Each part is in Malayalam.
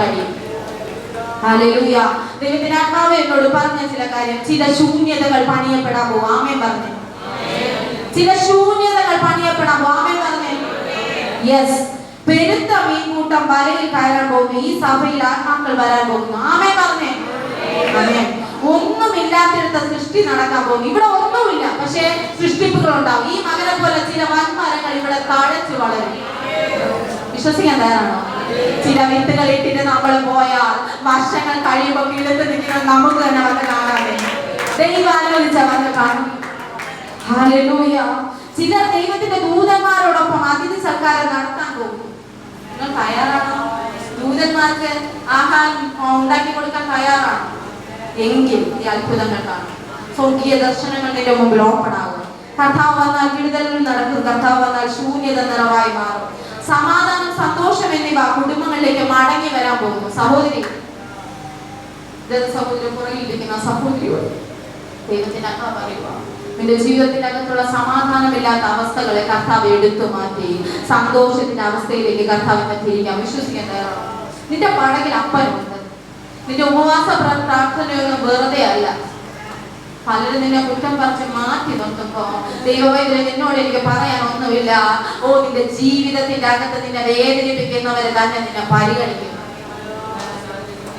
കഴിയും. ഹല്ലേലൂയ. ദൈവത്തിന്റെ ആത്മാവ് എന്നോട് പറഞ്ഞ ചില കാര്യം, ചില ശൂന്യതകൾ പണിയപ്പെടാൻ പോകും. ആമേൻ പറഞ്ഞു. ചില ശൂന്യതകൾ പണിയപ്പെടാൻ പോകും. ആമേൻ പറഞ്ഞു. യെസ്. പെരുത്ത മീൻകൂട്ടം വലയിൽ കയറാൻ പോകുന്നു. ഈ സഭയിൽ ആത്മാക്കൾ വരാൻ പോകുന്നു. ആമേൻ പറഞ്ഞേ. ആമേൻ. ഒന്നുമില്ലാത്തിടത്ത് സൃഷ്ടി നടക്കാൻ പോകുന്നു. ഇവിടെ ഒന്നുമില്ല, പക്ഷേ സൃഷ്ടിപ്പുകൾ ഉണ്ടാവും. ഈ മകനെ പോലെ ചില വൻമരങ്ങൾ ഇവിടെ തഴച്ചു വളരും. വിശ്വസിക്കാൻ തയ്യാറാണോ? ചില വിത്തുകൾ ഇട്ടിട്ട് നമ്മൾ പോയാൽ വർഷങ്ങൾ കഴിയുമ്പോൾ കിളുത്ത് നിൽക്കുന്നത് നമുക്ക് തന്നെ വന്ന് കാണാതെ ദൈവം അനുവദിച്ച വന്ന് കാണും. ഹല്ലേലൂയ. ചിലർ ദൈവത്തിന്റെ ദൂതന്മാരോടൊപ്പം അതിഥി സൽക്കാരം നടത്താൻ പോകും. നിങ്ങൾ തയ്യാറാണോ? ദൂതന്മാർക്ക് ആഹാരം ഉണ്ടാക്കി കൊടുക്കാൻ തയ്യാറാണോ? എങ്കിൽ ഈ അത്ഭുതങ്ങൾ കാണും. സ്വർഗീയ ദർശനങ്ങൾ നിന്റെ മുമ്പിൽ ഓപ്പൺ ആകും. കർത്താവ് വന്നാൽ വിടുതലുകൾ നടക്കും. കർത്താവ് വന്നാൽ ശൂന്യത നിറവായി മാറും. സമാധാനം, സന്തോഷം എന്നിവ കുടുംബങ്ങളിലേക്ക് മടങ്ങി വരാൻ പോകുന്നു. സഹോദരി, സഹോദരി പുറകിലിരിക്കുന്ന സഹോദരിയോട് ദൈവത്തിന്റെ അമ്മ പറയുക, നിന്റെ ജീവിതത്തിന്റെ അകത്തുള്ള സമാധാനമില്ലാത്ത അവസ്ഥകളെ കർത്താവ് എടുത്തു മാറ്റി സന്തോഷത്തിന്റെ അവസ്ഥയിലേക്ക് കർത്താവിനെ തിരിക്കാൻ വിശ്വസിക്കാൻ തയ്യാറാണ്. നിന്റെ പടകിൽ അപ്പനുണ്ട്. നിന്റെ ഉപവാസ പ്രാർത്ഥനയൊന്നും വെറുതെ അല്ല. പലരും നിന്നെ കുറ്റം പറിച്ച് മാറ്റി നിർത്തുമ്പോ ദൈവവൈദ്യം എന്നോട് എനിക്ക് പറയാൻ ഒന്നുമില്ല. ഓ, നിന്റെ ജീവിതത്തിന്റെ അകത്ത് നിന്നെ വേദനിപ്പിക്കുന്നവരെ തന്നെ നിന്നെ പരിഗണിക്കുന്നു.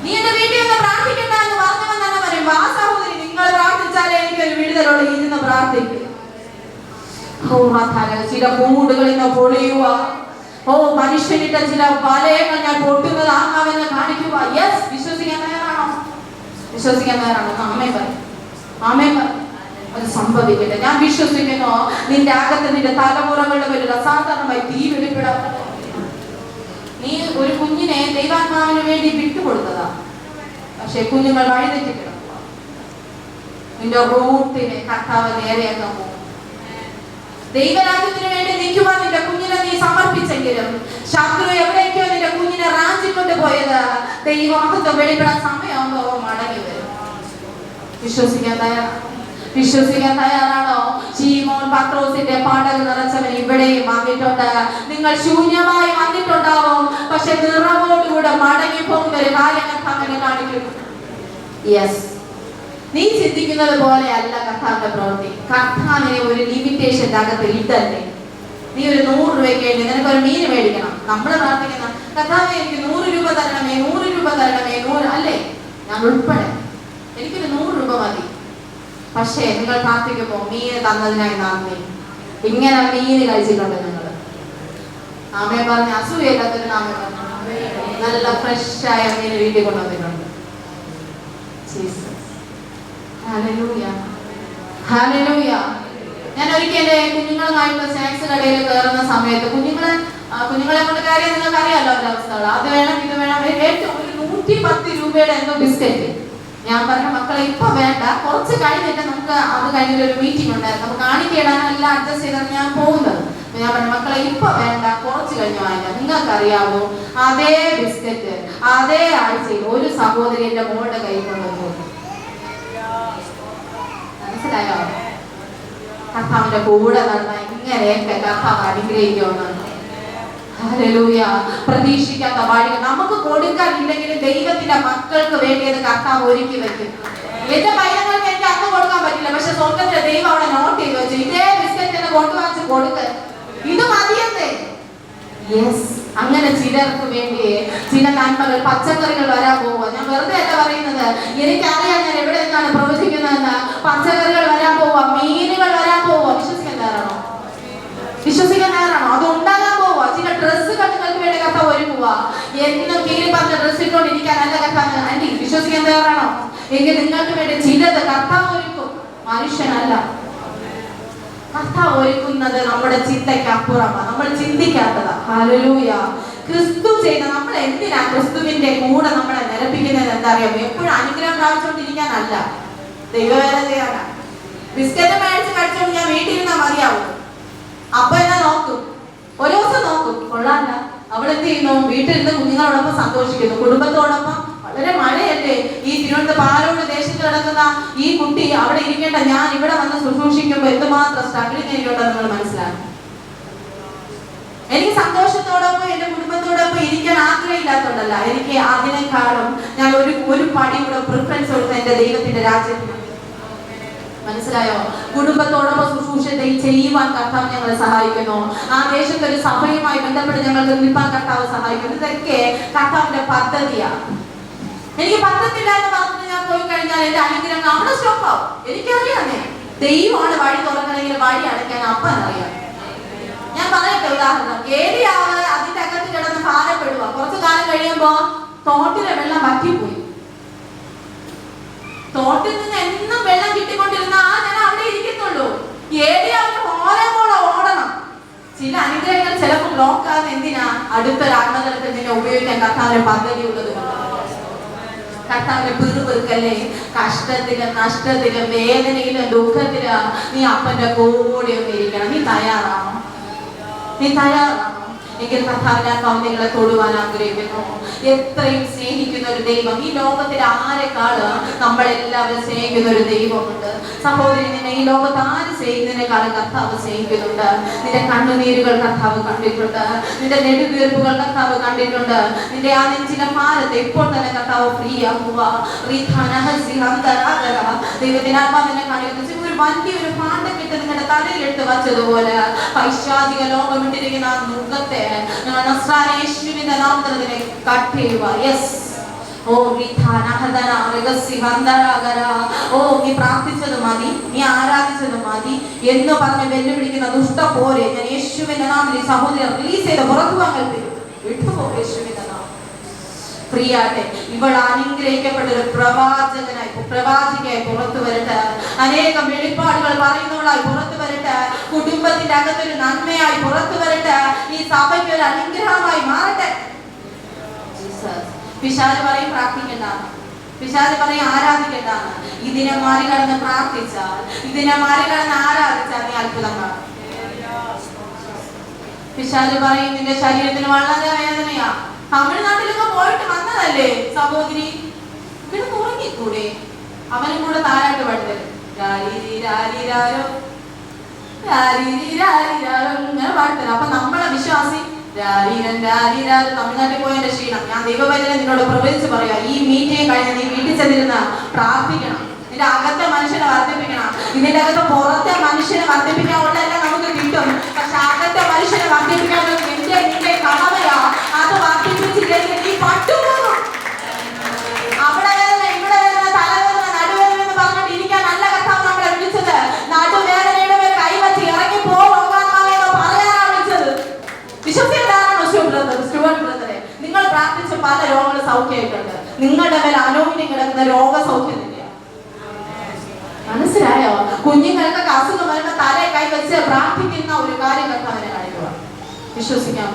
നീ എന്റെ വീട്ടിൽ നിന്ന് പ്രാർത്ഥിക്കണ്ട എന്ന് പറഞ്ഞവൻ തന്നെ പറയും, വാ സഹോദരി, നിങ്ങൾ പ്രാർത്ഥിച്ചാലേ എനിക്കൊരു വിടുതലോട് ഇരുന്ന് പ്രാർത്ഥിക്കും. ഓ, ചില മൂടുകൾ ഇന്ന് പൊളിയുക. ഓ, മനുഷ്യനിട്ട ചില വലയങ്ങൾ ഞാൻ പൊട്ടുന്നത് ആത്മാവെന്ന് കാണിക്കുക. യെസ്. വിശ്വസിക്കാൻ തയ്യാറാണോ? വിശ്വസിക്കാൻ തയ്യാറാണോ? ആമേൻ പറയും. ആമേൻ പറയും. അത് സംഭവിക്കട്ടെ. ഞാൻ വിശ്വസിക്കുന്നു നിന്റെ അകത്ത് നിന്റെ തലമുറകളുടെ പേരിൽ അസാധാരണമായി തീ വെളിപ്പെടാൻ. നീ ഒരു കുഞ്ഞിനെ ദൈവാത്മാവിന് വേണ്ടി വിട്ടുകൊടുത്തതാ, പക്ഷെ കുഞ്ഞുങ്ങൾ വഴിതെറ്റി കിടക്കുക. നിന്റെ റൂട്ടിനെ കർത്താവ് നേരെയാക്കാൻ പോകും. ദൈവരാജ്യത്തിന് വേണ്ടി നിൽക്കുവാൻ നിന്റെ കുഞ്ഞിനെ നീ സമർപ്പിച്ചെങ്കിലും ശത്രു എവിടേക്കോ നിന്റെ കുഞ്ഞിനെ റാഞ്ചിക്കൊണ്ട് പോയത് ദൈവമഹത്വം വെളിപ്പെടാൻ സമയമാകുമ്പോ മടങ്ങി വരും. വിശ്വസിക്കാൻ തയ്യാറാണോ? ശീമോൻ പത്രോസിന്റെ പടൽ നിറച്ചവൻ ഇവിടെയും വന്നിട്ടുണ്ട്. നിങ്ങൾ ശൂന്യമായി വന്നിട്ടുണ്ടാവും, പക്ഷെ നിറവോടുകൂടെ മടങ്ങി പോകുന്ന ഒരു കാര്യം കർത്താവിനെ കാണിക്കുന്നു. യെസ്. നീ ചിന്തിക്കുന്നത് പോലെ അല്ല കർത്താവിന്റെ പ്രവൃത്തി. കർത്താവിനെ ഒരു ലിമിറ്റേഷന്റെ അകത്ത് ഇട്ടല്ലേ. നീ ഒരു 100 രൂപയ്ക്ക് വേണ്ടി നിനക്കൊരു മീൻ മേടിക്കണം. നമ്മൾ പ്രാർത്ഥിക്കുന്ന കർത്താവേ എനിക്ക് 100 രൂപ തരണമേ, 100 രൂപ തരണമേ, 100 അല്ലേ? ഞാൻ ഉൾപ്പെടെ എനിക്കൊരു 100 രൂപ മതി. പക്ഷേ നിങ്ങൾ പ്രാർത്ഥിക്കുമ്പോ മീന് തന്നതിനായി നന്ദി. ഇങ്ങനെ മീന് കഴിച്ചിട്ടുണ്ട് നിങ്ങൾ. ആമേൻ പറഞ്ഞ അസൂയല്ലാത്തൊരു നാമേ പറഞ്ഞു. നല്ല ഫ്രഷായ മീന് വീട്ടിൽ കൊണ്ടുവന്നിട്ടുണ്ട്. ഹല്ലേലൂയ. ഹല്ലേലൂയ. ഞാൻ ഒരിക്കൽ കുഞ്ഞുങ്ങളുമായിട്ട് സ്നാക്സ് കടയിൽ കയറുന്ന സമയത്ത് കുഞ്ഞുങ്ങളെ കൊണ്ട് കയറിയാൽ നിങ്ങൾക്ക് അറിയാമല്ലോ അവരുടെ അവസ്ഥകൾ. അത് വേണം ഇത് വേണം. ഏറ്റവും ഒരു 110 രൂപയുടെ എന്തോ ബിസ്ക്കറ്റ്. ഞാൻ പറഞ്ഞ മക്കളെ ഇപ്പൊ വേണ്ട, കുറച്ച് കഴിഞ്ഞിട്ട് നമുക്ക് അത് കഴിഞ്ഞൊരു മീറ്റിംഗ് ഉണ്ടായിരുന്നു, നമുക്ക് കാണിക്കേടാനും എല്ലാം അഡ്ജസ്റ്റ് ചെയ്താണ് ഞാൻ പോകുന്നത്. ഞാൻ പറഞ്ഞ മക്കളെ ഇപ്പൊ വേണ്ട, കുറച്ച് കഴിഞ്ഞ് വാങ്ങിക്കാം. നിങ്ങൾക്കറിയാവോ അതേ ബിസ്ക്കറ്റ് അതേ ആഴ്ചയിൽ ഒരു സഹോദരി എന്റെ മോളുടെ കൈ കൊണ്ടുവന്നു. മനസ്സിലായോ? കർത്താവിന്റെ കൂടെ നടന്ന ഇങ്ങനെയൊക്കെ കർത്താവ് അനുഗ്രഹിക്കുമെന്നാണ്. ഹല്ലേലൂയ. പ്രതീക്ഷിക്കാത്ത വഴികൾ നമുക്ക് കൊടുക്കാനില്ലെങ്കിലും ദൈവത്തിന്റെ മക്കൾക്ക് വേണ്ടിയത് കർത്താവ് ഒരുക്കി വെക്കും. എന്റെ പൈതങ്ങൾക്ക് എനിക്ക് അന്ന് കൊടുക്കാൻ പറ്റില്ല, പക്ഷെ സ്വർഗത്തിലെ ദൈവം അവിടെ നോട്ട് ചെയ്ത് വെച്ചു, ഇതേ ബിസ്ക്കറ്റ് എന്ന് കൊണ്ടുവച്ച് കൊടുക്ക്, ഇത് മതിയെന്നേ. യെസ്. അങ്ങനെ ചിലർക്ക് വേണ്ടി ചില നന്മകൾ, പച്ചക്കറികൾ വരാൻ പോവുക. ഞാൻ വെറുതെ അല്ല പറയുന്നത്, എനിക്കറിയാം ഞാൻ എവിടെ നിന്നാണ് പ്രവചിക്കുന്നതെന്ന്. പച്ചക്കറികൾ വരാൻ പോവുക, മീനുകൾ വരാൻ പോവുക. വിശ്വസിക്കാൻ തയ്യാറാണോ? വിശ്വസിക്കാൻ തയ്യാറാണോ? അത് ഉണ്ടാകാൻ പോവുക. ചില ഡ്രസ്സുകൾ നിങ്ങൾക്ക് വേണ്ടി കർത്താവ് ഒരുക്കുക. എന്നും കീഴിൽ പറഞ്ഞ ഡ്രസ്സ് ഇട്ടുകൊണ്ടിരിക്കാനല്ല കർത്താവ്. ആന്റി, വിശ്വസിക്കാൻ തയ്യാറാണോ? എങ്കിൽ നിങ്ങൾക്ക് വേണ്ടി ചിലത് കർത്താവ് ഒരുക്കും, മനുഷ്യനല്ല. കർത്താവ് ഒരുക്കുന്നത് നമ്മുടെ ചിന്തയ്ക്ക് അപ്പുറമാണ്, നമ്മൾ ചിന്തിക്കാത്തതാ. ഹല്ലേലൂയ. ക്രിസ്തു ചെയ്ത നമ്മൾ എന്തിനാ ക്രിസ്തുവിന്റെ കൂടെ നമ്മളെ നിരപ്പിക്കുന്നത്? എന്താ അറിയാമോ? എപ്പോഴും അനുഗ്രഹം പ്രാപിച്ചുകൊണ്ടിരിക്കാനല്ല, ദൈവവേല ചെയ്യാനാ. ബിസ്ക്കറ്റ് മേടിച്ച് കഴിച്ചോണ്ട് ഞാൻ വീട്ടിൽ ഇരുന്നാൽ മതിയാവും. അപ്പൊ എന്നാ നോക്കും, ഒരു ദിവസം നോക്കും, കൊള്ളാല്ല. അവളെന്ത് ചെയ്യുന്നു? വീട്ടിലിരുന്ന് കുഞ്ഞുങ്ങളോടൊപ്പം സന്തോഷിക്കുന്നു, കുടുംബത്തോടൊപ്പം. വളരെ മഴയല്ലേ, ഈ തിരുവനന്തപുരം പാലോട് ദേശത്ത് കിടക്കുന്ന ഈ കുട്ടി അവിടെ ഇരിക്കേണ്ട ഞാൻ ഇവിടെ വന്ന് ശുശ്രൂഷിക്കുമ്പോൾ എന്തുമാത്രം സ്ട്രഗിളിങ് ആയിക്കോട്ടെ നിങ്ങൾ മനസ്സിലാക്കും. എനിക്ക് സന്തോഷത്തോടൊപ്പം എന്റെ കുടുംബത്തോടൊപ്പം ഇരിക്കാൻ ആഗ്രഹമില്ലാത്തതുകൊണ്ടല്ല, എനിക്ക് അതിനേക്കാളും ഞാൻ ഒരു പടി കൂടെ പ്രിഫറൻസ് കൊടുത്ത എന്റെ ദൈവത്തിന്റെ രാജ്യത്തിന്. മനസ്സിലായോ? കുടുംബത്തോടൊപ്പം ശുശ്രൂഷ ചെയ്യുവാൻ കർത്താവ് ഞങ്ങളെ സഹായിക്കുന്നു. ആ ദേശത്ത് ഒരു സഭയുമായി ബന്ധപ്പെട്ട് ഞങ്ങൾക്ക് നിൽപ്പാൻ കർത്താവ് സഹായിക്കുന്നു. ഇതൊക്കെ കർത്താവിന്റെ പദ്ധതിയാണ്. എനിക്ക് പറ്റത്തില്ല എന്ന് പറഞ്ഞിട്ട് ഞാൻ പോയി കഴിഞ്ഞാൽ എന്റെ അനുഗ്രഹം അവിടെ സ്റ്റോപ്പാവും. എനിക്കറിയാന്നേ, ദൈവമാണ് വഴി തുറക്കണമെങ്കിൽ വഴി അടയ്ക്കാൻ അപ്പൻ അറിയാം. ഞാൻ പറയട്ടെ ഉദാഹരണം, ഏരിയാവ് അതിന്റെ അകത്ത് കിടന്ന് ഭാരപ്പെടുക. കുറച്ചു കാലം കഴിയുമ്പോ തോട്ടിലെ വെള്ളം വറ്റിപ്പോയി. തോട്ടിൽ നിന്ന് എന്നും വെള്ളം കിട്ടിക്കൊണ്ടിരുന്ന ഞാൻ അവിടെ ഇരിക്കത്തുള്ളൂ. ഏരിയാവിന് ഓരോ ഓടണം. ചില അനുഗ്രഹങ്ങൾ ചിലപ്പോൾ ബ്ലോക്ക് ആകുന്ന എന്തിനാ? അടുത്തൊരു ആത്മതലത്തിൽ നിന്നെ ഉപയോഗിക്കാൻ കർത്താവിന്റെ പദ്ധതി ഉള്ളത് കൊണ്ട്. കർത്താവിന്റെ പിറുപിറുക്കല്ലേ, കഷ്ടത്തിലും നഷ്ടത്തിലും വേദനയിലും ദുഃഖത്തിലും നീ അപ്പന്റെ കൂടെ ഒന്ന് ഇരിക്കണം. നീ തയ്യാറാണോ? എങ്കിൽ കർത്താവിനാത്മാവ് നിങ്ങളെ തൊടുവാൻ ആഗ്രഹിക്കുന്നു. എത്രയും സ്നേഹിക്കുന്ന ഒരു ദൈവം, ഈ ലോകത്തിൽ ആരെക്കാള് നമ്മളെല്ലാവരും സ്നേഹിക്കുന്ന ഒരു ദൈവമുണ്ട്. സഹോദരി, നിന്നെ ഈ ലോകത്ത് ആര് സ്നേഹിക്കുന്നതിനേക്കാളും കർത്താവ് സ്നേഹിക്കുന്നുണ്ട്. നിന്റെ കണ്ണുനീരുകൾ കർത്താവ് കണ്ടിട്ടുണ്ട്. നിന്റെ നെടുവീർപ്പുകൾ കർത്താവ് കണ്ടിട്ടുണ്ട്. നിന്റെ ആ നെഞ്ചിലെ ഭാരത്തെ ഇപ്പോൾ തന്നെ കർത്താവ് ഫ്രീ ആക്കുക. ദൈവത്തിനാത്മാവ് നിന്നെ കാണിക്കുന്നു. ഒരു വലിയൊരു പാണ്ടക്കെട്ട് നിങ്ങളുടെ തലയിലെടുത്ത് വച്ചതുപോലെ പൈശാചിക ലോകം വിട്ടിരിക്കുന്ന ആ മുഖത്തെ യേശുവിന്റെ നാമത്തിൽ കട്ട് ചെയ്യുക. യെസ്. ഓ നീ പ്രാർത്ഥിച്ചത് മതി, നീ ആരാധിച്ചത് മതി എന്ന് പറഞ്ഞ് വെല്ലുവിളിക്കുന്ന ദുഷ്ട പോരെ ഞാൻ യേശുവിന്റെ നാമത്തിൽ സഹോദരൻ റിലീസ് ചെയ്ത് പുറത്തു വാങ്ങൽ വിട്ടുപോ. യേശുവിന്റെ നാമം പ്രിയാട്ടെ, ഇവൾ അനുഗ്രഹിക്കപ്പെട്ട ഒരു പ്രവാചകനായി പുറത്തു വരട്ടെ. അനേകം വെളിപ്പാടുകൾ പറയുന്നവളായി പുറത്തു വരട്ടെ. കുടുംബത്തിന്റെ അകത്തൊരു നന്മയായി പുറത്തു വരട്ടെ. ഈ സഭയ്ക്ക് ഒരു അനുഗ്രഹമായി മാറട്ടെ. പിശാച് പറയും പ്രാർത്ഥിക്കേണ്ടാണ്, പിശാച് പറയും ആരാധിക്കേണ്ടാണ്. ഇതിനെ മറികടന്ന് പ്രാർത്ഥിച്ചാൽ, ഇതിനെ മറികടന്ന് ആരാധിച്ചാൽ നീ അത്ഭുതം കാണും. പിശാച് പറയും നിന്റെ ശരീരത്തിന് വളരെ വേദനയാ. തമിഴ്നാട്ടിലൊക്കെ പോയിട്ട് വന്നതല്ലേ സഹോദരി, കിടന്ന് ഉറങ്ങിക്കൂടെ? അവനും കൂടെ താരാട്ട് പാടുതരും. ഇങ്ങനെ പാടുതരും. അപ്പൊ നമ്മളെ വിശ്വാസി തമിഴ്നാട്ടിൽ പോയതിന്റെ ക്ഷീണം. ഞാൻ ദൈവവചനം നിന്നോട് പ്രവചിച്ച് പറയാ, ഈ മീറ്റിംഗ് കഴിഞ്ഞ് നീ വീട്ടിൽ ചെന്നിരുന്ന പ്രാർത്ഥിക്കണം. നിന്റെ അകത്തെ മനുഷ്യനെ വർദ്ധിപ്പിക്കണം. ഇതിന്റെ അകത്ത് പുറത്തെ മനുഷ്യനെ വർദ്ധിപ്പിക്കാനുള്ളതെല്ലാം നമുക്ക് കിട്ടും. പക്ഷെ അകത്തെ മനുഷ്യനെ വർദ്ധിപ്പിക്കാനുള്ളത് നിന്റെ കടമയാ. അത് വർദ്ധിപ്പിച്ചില്ലെങ്കിൽ നീ പട്ടുപോകും. അവിടെ വേദന, ഇവിടെ വേദന, തലവേദന, നടുവേദന എന്ന് പറഞ്ഞിട്ട് ഇരിക്കാൻ നല്ല കർത്താവ് നമ്മളെ വിളിച്ചത്. നടുവേദനയുടെ മേൽ കൈവച്ച് ഇറങ്ങി പോകാമെന്ന് പറയാനാണ് വിളിച്ചത്. വിശ്വസിക്കുന്നതാണോ സ്റ്റുവർട്ട് ബ്രദറെ? നിങ്ങൾ പ്രാർത്ഥിച്ച പല രോഗങ്ങളും സൗഖ്യമായിട്ടുണ്ട്. നിങ്ങളുടെ മേൽ അനോഗ്യം കിടക്കുന്ന രോഗസൗഖ്യം തന്നെയാണ്. മനസ്സിലായോ? കുഞ്ഞുങ്ങൾക്കൊക്കെ അസുഖം വരുമ്പോ തലയെ കൈവച്ച് പ്രാർത്ഥിക്കുന്ന ഒരു കാര്യം കർത്താവിനെ കാണിക്കുക. വിശ്വസിക്കാൻ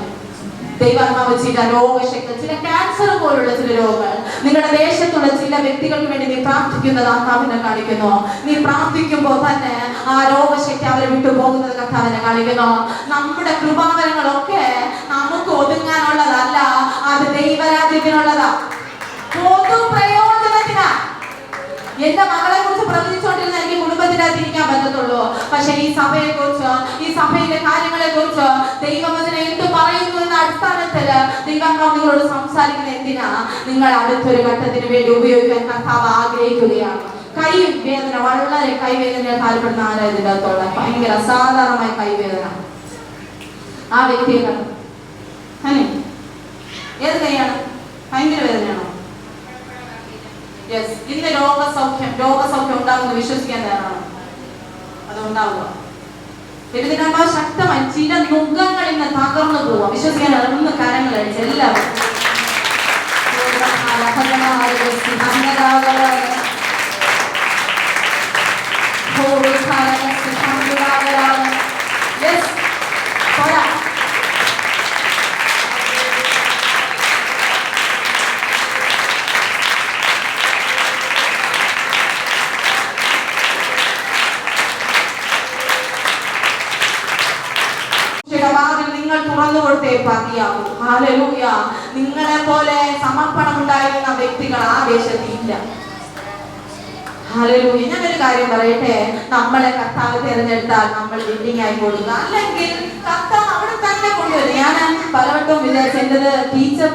ദൈവാത്മാവ് ചില രോഗശക്തി, ചില ക്യാൻസർ പോലുള്ള ചില രോഗങ്ങൾ നിങ്ങളുടെ ദേശത്തുള്ള ചില വ്യക്തികൾക്ക് വേണ്ടി നീ പ്രാർത്ഥിക്കുന്നത് ആത്മാവിനെ കാണിക്കുന്നു. നീ പ്രാർത്ഥിക്കുമ്പോൾ തന്നെ ആ രോഗശക്തി അവരെ വിട്ടുപോകുന്നത് കർത്താവിനെ കാണിക്കുന്നു. നമ്മുടെ കൃപാവരങ്ങളൊക്കെ നമുക്ക് ഒതുങ്ങാനുള്ളതല്ല, അത് ദൈവരാജ്യത്തിനുള്ളതാ, പൊതു പ്രയോജനത്തിനാ. എന്റെ മകളെ കുറിച്ച് പ്രവചിച്ചുകൊണ്ടിരുന്ന എനിക്ക് കുടുംബത്തിനകത്ത് ഇരിക്കാൻ പറ്റത്തുള്ളൂ. പക്ഷെ ഈ സഭയെ കുറിച്ച്, ഈ സഭയിലെ കാര്യങ്ങളെ കുറിച്ച് ദൈവവചനം എന്ത് പറയുന്നു എന്ന അടിസ്ഥാനത്തിൽ ദൈവാത്മാവ് നിങ്ങളോട് സംസാരിക്കുന്നത് എന്തിനാ? നിങ്ങൾ അടുത്തൊരു ഘട്ടത്തിന് വേണ്ടി ഉപയോഗിക്കാൻ കർത്താവ് ആഗ്രഹിക്കുകയാണ്. കൈവേദന, വളരെ കൈവേദന താല്പര്യപ്പെടുന്ന ആരാ ഇതിൻ്റെ അകത്തുള്ള? ഭയങ്കര അസാധാരണമായ കൈവേദന. ആ വ്യക്തിയെ കണ്ടു. ഏത് കൈയാണ്? ഭയങ്കര വേദനയാണോ? യെസ്. ഇന്ന് രോഗസൗഖ്യം ഉണ്ടാകുമെന്ന് വിശ്വസിക്കാൻ തയ്യാറാണ്. അത് ഉണ്ടാവുക. ഇതിനേക്കാൾ ശക്തമായി ചില മുഖങ്ങൾ ഇന്ന് തകർന്നു പോവാം. വിശ്വസിക്കാൻ ഇറങ്ങുന്ന കരങ്ങൾ അടിച്ച് എല്ലാവരും നിങ്ങൾ തുറന്നു കൊടുത്തേ മതിയാകൂ. ഹല്ലേലൂയ. നിങ്ങളെ പോലെ സമർപ്പണം ഉണ്ടായിരുന്ന വ്യക്തികൾ ആ ദേശത്ത് ഇല്ല. ഹല്ലേലൂയ. ഞാനൊരു കാര്യം പറയട്ടെ, നമ്മളെ കർത്താവ് തിരഞ്ഞെടുത്താൽ നമ്മൾ വില്ലിങ് ആയി കൊടുക്കുക, അല്ലെങ്കിൽ കർത്താവ് അവിടെ തന്നെ കൊണ്ടുവരും. ഞാൻ പലവട്ടം വിചാരിച്ചു എന്റേത് ടീച്ചർ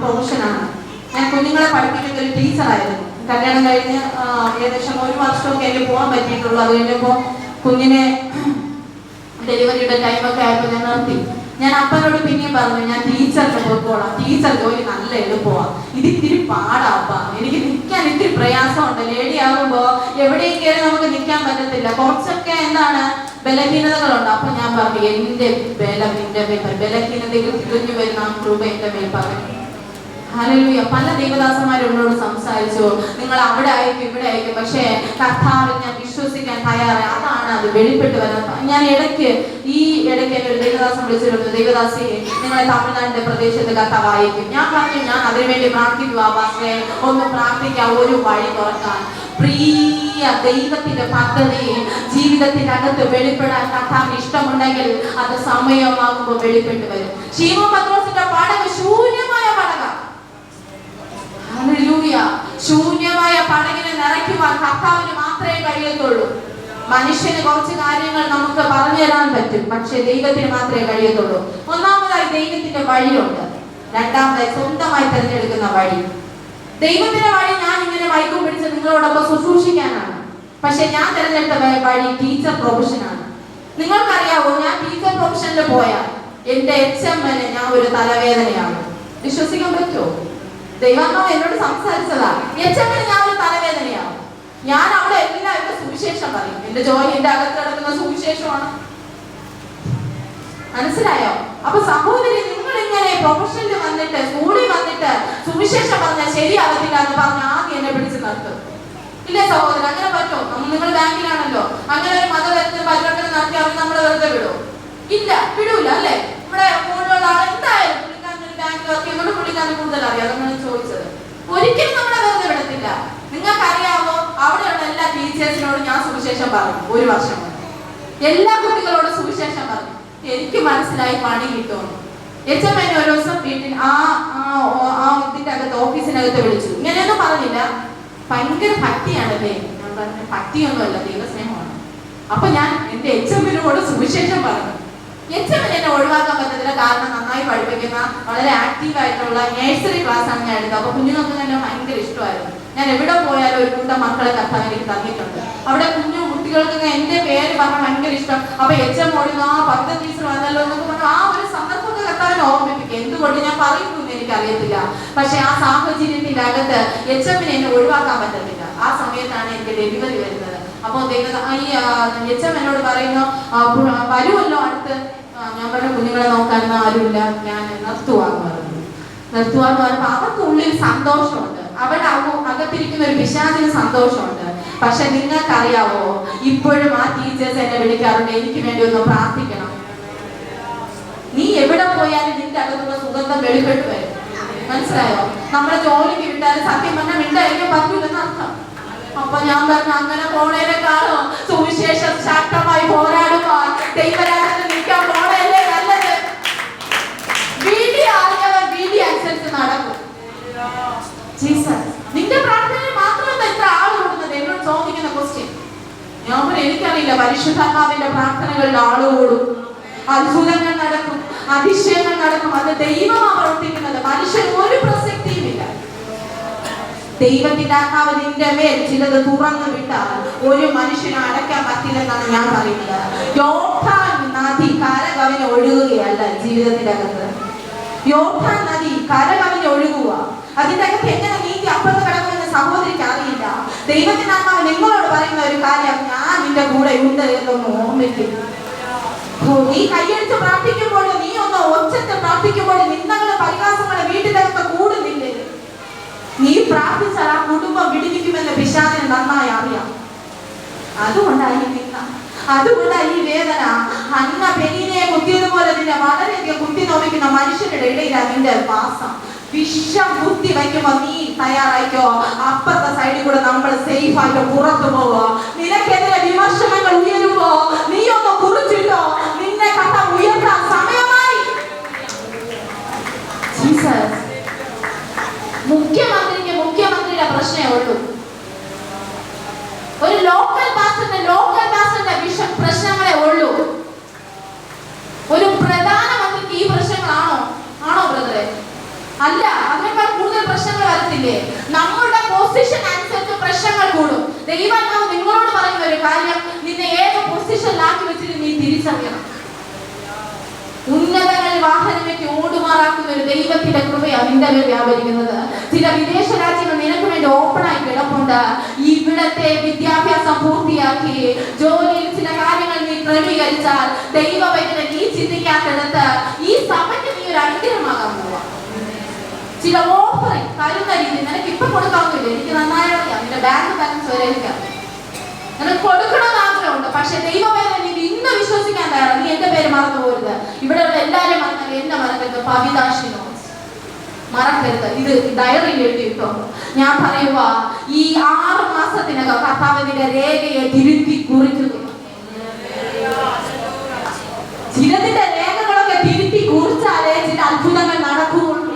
പ്രൊഫഷനാണ്. ഞാൻ കുഞ്ഞുങ്ങളെ പഠിപ്പിക്കുന്ന ഒരു ടീച്ചറായിരുന്നു. കല്യാണം കഴിഞ്ഞ് ഏകദേശം 1 വർഷമൊക്കെ എനിക്ക് പോകാൻ പറ്റിയിട്ടുള്ളൂ. അത് കഴിഞ്ഞപ്പോൾ കുഞ്ഞിനെ ഡെലിവറിയുടെ ടൈമൊക്കെ ആയപ്പോൾ ഞാൻ നിർത്തി. ഞാൻ അപ്പനോട് പിന്നെയും പറഞ്ഞു, ഞാൻ ടീച്ചറിന് പോയിക്കോളാം, ടീച്ചർ ജോലി നല്ല എളുപ്പമാണ്, ഇതിത്തിരി പാടാപ്പ, എനിക്ക് നിൽക്കാൻ ഇത്തിരി പ്രയാസമുണ്ട്. ലേഡി ആകുമ്പോ എവിടെയും കയറി നമുക്ക് നിൽക്കാൻ പറ്റത്തില്ല, കുറച്ചൊക്കെ എന്താണ് ബലഹീനതകളുണ്ട്. അപ്പൊ ഞാൻ പറഞ്ഞു, എന്റെ ബലഹീനതയിൽ തിരിഞ്ഞു വരുന്ന കൃപ എന്റെ മേൽ പറഞ്ഞു. ഹല്ലേലൂയ. പല ദൈവദാസന്മാരോട് സംസാരിച്ചു, നിങ്ങൾ അവിടെ ആയിരിക്കും ഇവിടെ ആയിരിക്കും, പക്ഷേ കർത്താവിൽ ഞാൻ വിശ്വസിക്കാൻ തയ്യാറായി. അതാണ് അത് വെളിപ്പെട്ട് വരുന്നത്. ഞാൻ ഇടയ്ക്ക് എന്നെ ഒരു ദൈവദാസം വിളിച്ചിരുന്നു, ദൈവദാസി നിങ്ങളെ തമിഴ്നാടിന്റെ പ്രദേശത്ത് കർത്താവായിരിക്കും. ഞാൻ പറഞ്ഞു, ഞാൻ അതിനുവേണ്ടി പ്രാർത്ഥിക്കുക പക്ഷേ ഒന്ന് പ്രാർത്ഥിക്കാം, ഒരു വഴി തുറക്കാൻ. പ്രിയ ദൈവത്തിന്റെ പദ്ധതി ജീവിതത്തിന്റെ അകത്ത് വെളിപ്പെടാൻ കർത്താവിന് ഇഷ്ടമുണ്ടെങ്കിൽ അത് സമയമാകുമ്പോൾ വെളിപ്പെട്ട് വരും. ശീമോൻ പത്രോസിന്റെ പടക് ശൂന്യമായ പടക. ഹല്ലേലൂയ. ശൂന്യമായ പടകിനെ നിറയ്ക്കുവാൻ കർത്താവിന് മാത്രമേ കഴിയത്തുള്ളൂ. മനുഷ്യന് കുറച്ച് കാര്യങ്ങൾ നമുക്ക് പറഞ്ഞു തരാൻ പറ്റും, പക്ഷെ ദൈവത്തിന് മാത്രമേ കഴിയത്തുള്ളൂ. ഒന്നാമതായി ദൈവത്തിന്റെ വഴിയുണ്ട്, രണ്ടാമതായി സ്വന്തമായി തിരഞ്ഞെടുക്കുന്ന വഴി. ദൈവത്തിന്റെ വഴി ഞാൻ ഇങ്ങനെ മൈക്കും പിടിച്ച് നിങ്ങളോടൊപ്പം ശുശ്രൂഷിക്കാനാണ്, പക്ഷെ ഞാൻ തിരഞ്ഞെടുത്ത വഴി ടീച്ചർ പ്രൊഫഷനാണ്. നിങ്ങൾക്കറിയാവോ, ഞാൻ ടീച്ചർ പ്രൊഫഷനിൽ പോയാൽ എന്റെ HMന് ഞാൻ ഒരു തലവേദനയാണ്. വിശ്വസിക്കാൻ പറ്റുമോ? ദൈവാത്മാവ് എന്നോട് സംസാരിച്ചതാ. HMന് ഞാൻ ഒരു തലവേദനയാണ്. ഞാൻ അവിടെ എല്ലാവരുടെ സുവിശേഷം പറയും. എന്റെ ജോലി എന്റെ അകത്ത് കിടക്കുന്ന സുവിശേഷമാണ്. മനസ്സിലായോ? അപ്പൊ സഹോദരി, നിങ്ങൾ ഇങ്ങനെ പ്രൊഫഷനിൽ വന്നിട്ട് സ്കൂളിൽ വന്നിട്ട് സുവിശേഷം പറഞ്ഞാൽ ശരിയാകത്തില്ല എന്ന് പറഞ്ഞ് ആദ്യം എന്നെ പിടിച്ച് നിർത്തും. ഇല്ലേ സഹോദരൻ? അങ്ങനെ പറ്റോ? നിങ്ങൾ ബാങ്കിലാണല്ലോ, അങ്ങനെ ഒരു മതപരിവർത്തനം നടത്തി അവർ നമ്മളെ വെറുതെ വിടും? ഇല്ല, വിടൂല അല്ലേ? ഇവിടെ ഫോണിലുള്ള ആൾ എന്തായാലും പുള്ളിക്കാരൻ ബാങ്ക് വർക്ക് ചെയ്യുന്നോട് പുള്ളിക്കാരൻ കൂടുതൽ അറിയാം. അതാണ് ചോദിച്ചത്. ഒരിക്കലും നമ്മളെ വെറുതെ വിടത്തില്ല. നിങ്ങൾക്കറിയാവോ, അവിടെയുള്ള എല്ലാ ടീച്ചേഴ്സിനോടും ഞാൻ സുവിശേഷം പറഞ്ഞു. 1 വർഷം കൊണ്ട് എല്ലാ കുട്ടികളോടും സുവിശേഷം പറഞ്ഞു. എനിക്ക് മനസ്സിലായി പണി കിട്ടുമെന്ന്. HM ഒരു ദിവസം വീട്ടിൽ ഇതിന്റെ അകത്ത് ഓഫീസിനകത്ത് വിളിച്ചു. ഇങ്ങനെയൊന്നും പറഞ്ഞില്ല, ഭയങ്കര ഭക്തിയാണല്ലേ. ഞാൻ പറഞ്ഞു, ഭക്തിയൊന്നുമല്ല, ദൈവസ്നേഹമാണ്. അപ്പൊ ഞാൻ എന്റെ HMനോട് സുവിശേഷം പറഞ്ഞു. HMന് എന്നെ ഒഴിവാക്കാൻ പറ്റത്തില്ല, കാരണം നന്നായി പഠിപ്പിക്കുന്ന വളരെ ആക്റ്റീവ് ആയിട്ടുള്ള നഴ്സറി ക്ലാസ് ആണ് ഞാൻ എടുത്തത്. അപ്പൊ കുഞ്ഞുങ്ങൾക്ക് തന്നെ ഭയങ്കര ഇഷ്ടമായിരുന്നു. ഞാൻ എവിടെ പോയാലും ഒരു കൂട്ടം മക്കളെ കർത്താവ് എനിക്ക് തന്നിട്ടുണ്ട്. അവിടെ കുഞ്ഞു കുട്ടികൾക്ക് എന്റെ പേര് പറഞ്ഞാൽ ഭയങ്കര ഇഷ്ടം. അപ്പൊ HM ഓടുന്നു, 10 ടീച്ചർ വന്നല്ലോ എന്നൊക്കെ പറഞ്ഞു. ആ ഒരു സന്ദർഭമൊക്കെ കർത്താവിനെ ഓർമ്മിപ്പിക്കുക. എന്തുകൊണ്ട് ഞാൻ പറയുന്നു എനിക്കറിയത്തില്ല, പക്ഷെ ആ സാഹചര്യത്തിന്റെ അകത്ത് HMന് എന്നെ ഒഴിവാക്കാൻ പറ്റത്തില്ല. ആ സമയത്താണ് എനിക്ക് ഡെലിവറി വരുന്നത്. അപ്പൊ HM എന്നോട് പറയുന്നു, വരുമല്ലോ അടുത്ത്. ഞാൻ പറഞ്ഞു, കുഞ്ഞുങ്ങളെ നോക്കാനൊന്നും ആരുമില്ല, ഞാൻ നിർത്തുവാന്ന് പറഞ്ഞു. നിർത്തുവാന്ന് പറഞ്ഞപ്പോ അവർക്കുള്ളിൽ സന്തോഷമുണ്ട്, അവരുടെ അകത്തിരിക്കുന്ന ഒരു പിശാചിന് സന്തോഷമുണ്ട്. പക്ഷെ നിങ്ങൾക്കറിയാവോ, ഇപ്പോഴും ആ ടീച്ചേഴ്സ് എന്നെ വിളിക്കാറുണ്ട്, എനിക്ക് വേണ്ടി ഒന്ന് പ്രാർത്ഥിക്കണം. നീ എവിടെ പോയാലും നിന്റെ അകത്തുള്ള സുഗന്ധം വെളിപ്പെട്ട് വരും. മനസ്സിലായോ? നമ്മളെ ജോലിക്ക് വിട്ടാലും സത്യം പറഞ്ഞാൽ മിണ്ടായിരിക്കാൻ പറ്റൂലെന്ന് അർത്ഥം. അപ്പൊ ഞാൻ പറഞ്ഞു, അങ്ങനെ പോണേനെക്കാളും സുവിശേഷം ശക്തമായി പോരാടുവാൻ ദൈവരാജ്യത്തിൽ നിൽക്കാൻ പോണല്ലേ നല്ലത്. വീതി അറിഞ്ഞവർ വീതി അനുസരിച്ച് നടക്കും. ജീസസ്, നിന്റെ പ്രാർത്ഥനയിൽ മാത്രമല്ല എത്ര ആൾ കൂടുന്നത്? എന്നോട് ചോദിക്കുന്ന ക്വസ്റ്റ്യൻ. ഞാൻ പറഞ്ഞു, എനിക്കറിയില്ല. പരിശുദ്ധാത്മാവിന്റെ പ്രാർത്ഥനകളിൽ ആള് കൂടും, അത്ഭുതങ്ങൾ നടക്കും, അതിശയങ്ങൾ നടക്കും. അത് ദൈവമാണ് പ്രവർത്തിക്കുന്നത്, മനുഷ്യൻ ഒരു പ്രസക്തിയുമില്ല. ദൈവത്തിന്റെ ആത്മാവ് നിന്റെ മേൽ ചിലത് തുറന്നു വിട്ടാൽ ഒരു മനുഷ്യനെ അടയ്ക്കാൻ പറ്റില്ലെന്നാണ് ഞാൻ പറയുന്നത്. യോർദാൻ നദി കരകവിഞ്ഞ് ഒഴുകുകയല്ല ജീവിതത്തിന്റെ അകത്ത്. യോർദാൻ നദി കരകവിഞ്ഞ് ഒഴുകുക. അതിന്റെ അകത്ത് എങ്ങനെ നീതി അപ്പുറത്ത് കിടക്കുമെന്ന് സഹോദരിക്ക് അറിയില്ല. ദൈവത്തിന്റെ ആത്മാവ് നിങ്ങളോട് പറയുന്ന ഒരു കാര്യം, ഞാൻ നിന്റെ കൂടെ ഉണ്ട് എന്നൊന്ന് ഓർമ്മിക്കും. നീ കൈയടിച്ച് പ്രാർത്ഥിക്കുമ്പോൾ, നീ ഒന്ന് ഒച്ചത്ത് പ്രാർത്ഥിക്കുമ്പോൾ നിന്ദകള് പരിഹാസങ്ങള് വീട്ടിനകത്ത് കൂടുന്നില്ലേ? നീ പ്രാർത്ഥിച്ചാൽ ആ കുടുംബം വിടിവിക്കുമെന്ന് പിശാചിന് നന്നായി അറിയാം. അതുകൊണ്ടായി നിന്ന, അതുകൊണ്ടായി ഈ വേദന. അന്ന പെരീനെ കുത്തിയതുപോലെ നിന്നെ വളരെയധികം കുത്തി നോവിക്കുന്ന മനുഷ്യരുടെ ഇടയിലാണ് നിന്റെ വാസം. വിഷം കുത്തി വയ്ക്കുമ്പോ നീ തയ്യാറായിക്കോ, അപ്പുറത്തെ സൈഡിൽ കൂടെ നമ്മൾ സേഫ് ആയിട്ട് പുറത്തു പോവോ. നിനക്കെതിരെ വിമർശനങ്ങൾ ഉയരുമ്പോ നീ ഒന്ന് കുറിച്ചിട്ടോ, നിന്നെ കഥ ഉയർത്താൻ സമയമായി. ജീസസ്, മുഖ്യമന്ത്രിയുടെ പ്രശ്നമേ ഉള്ളൂ. ലോക്കൽ പാസ്റ്ററിന്റെ പ്രശ്നങ്ങളെ ഉള്ളൂ. ഒരു പ്രധാനമന്ത്രിക്ക് ഈ പ്രശ്നങ്ങളാണോ ബ്രദറെ? അല്ല, അതിനേക്കാൾ കൂടുതൽ പ്രശ്നങ്ങൾ വരത്തില്ലേ? നമ്മളുടെ പൊസിഷൻ അനുസരിച്ച് പ്രശ്നങ്ങൾ കൂടും. ദൈവാത്മാവ് നിങ്ങളോട് പറയുന്ന ഒരു കാര്യം, നിന്നെ ഏത് പൊസിഷനിലാക്കി വെച്ചിട്ട് നീ തിരിച്ചറിയണം. ഉന്നതങ്ങളിൽ വാഹനം വെച്ച് ഓടുമാറാക്കുന്ന ഒരു ദൈവത്തിന്റെ കൃപയാണ് നിന്റെ മേൽ വ്യാപരിക്കുന്നത്. ചില വിദേശ രാജ്യങ്ങൾ നിനക്ക് വേണ്ടി ഓപ്പണായി കിടപ്പുണ്ട്. ഇവിടത്തെ വിദ്യാഭ്യാസം പൂർത്തിയാക്കി ജോലിയിൽ ചില കാര്യങ്ങൾ നീ ക്രമീകരിച്ചാൽ ദൈവവൈദ്യനെ നീ ചിന്തിക്കാത്തെടുത്ത് ഈ സഭയ്ക്ക് നീ ഒരു അനുഗ്രഹമാകാൻ പോവാ. ചില ഓഫറിങ് തരുന്ന രീതി നിനക്ക് ഇപ്പൊ കൊടുക്കാവുന്നില്ല. എനിക്ക് നന്നായി അറിയാം, നിന്റെ ബാങ്ക് ബാലൻസ് വരെ എനിക്കറിയാം, നിനക്ക് കൊടുക്കണമെന്ന് ആഗ്രഹമുണ്ട്. പക്ഷെ ദൈവവേദന നീ ഇന്ന് വിശ്വസിക്കാൻ തയ്യാറാണ്. നീ എന്റെ പേര് മറന്നു പോരുത്. ഇവിടെയുള്ള എല്ലാവരും മറന്നാൽ എന്നെ മറക്കരുത്. പവിതാശിനോ മറക്കരുത്. ഇത് ഡയറിയിൽ എഴുതിയിട്ടോ. ഞാൻ പറയുക, ഈ 6 മാസത്തിനകം കർത്താവിന്റെ രേഖയെ തിരുത്തി കുറിക്കുന്നു. ചിലതിന്റെ രേഖകളൊക്കെ തിരുത്തി കുറിച്ചാലേ ചില അത്ഭുതങ്ങൾ നടക്കുകയുള്ളൂ.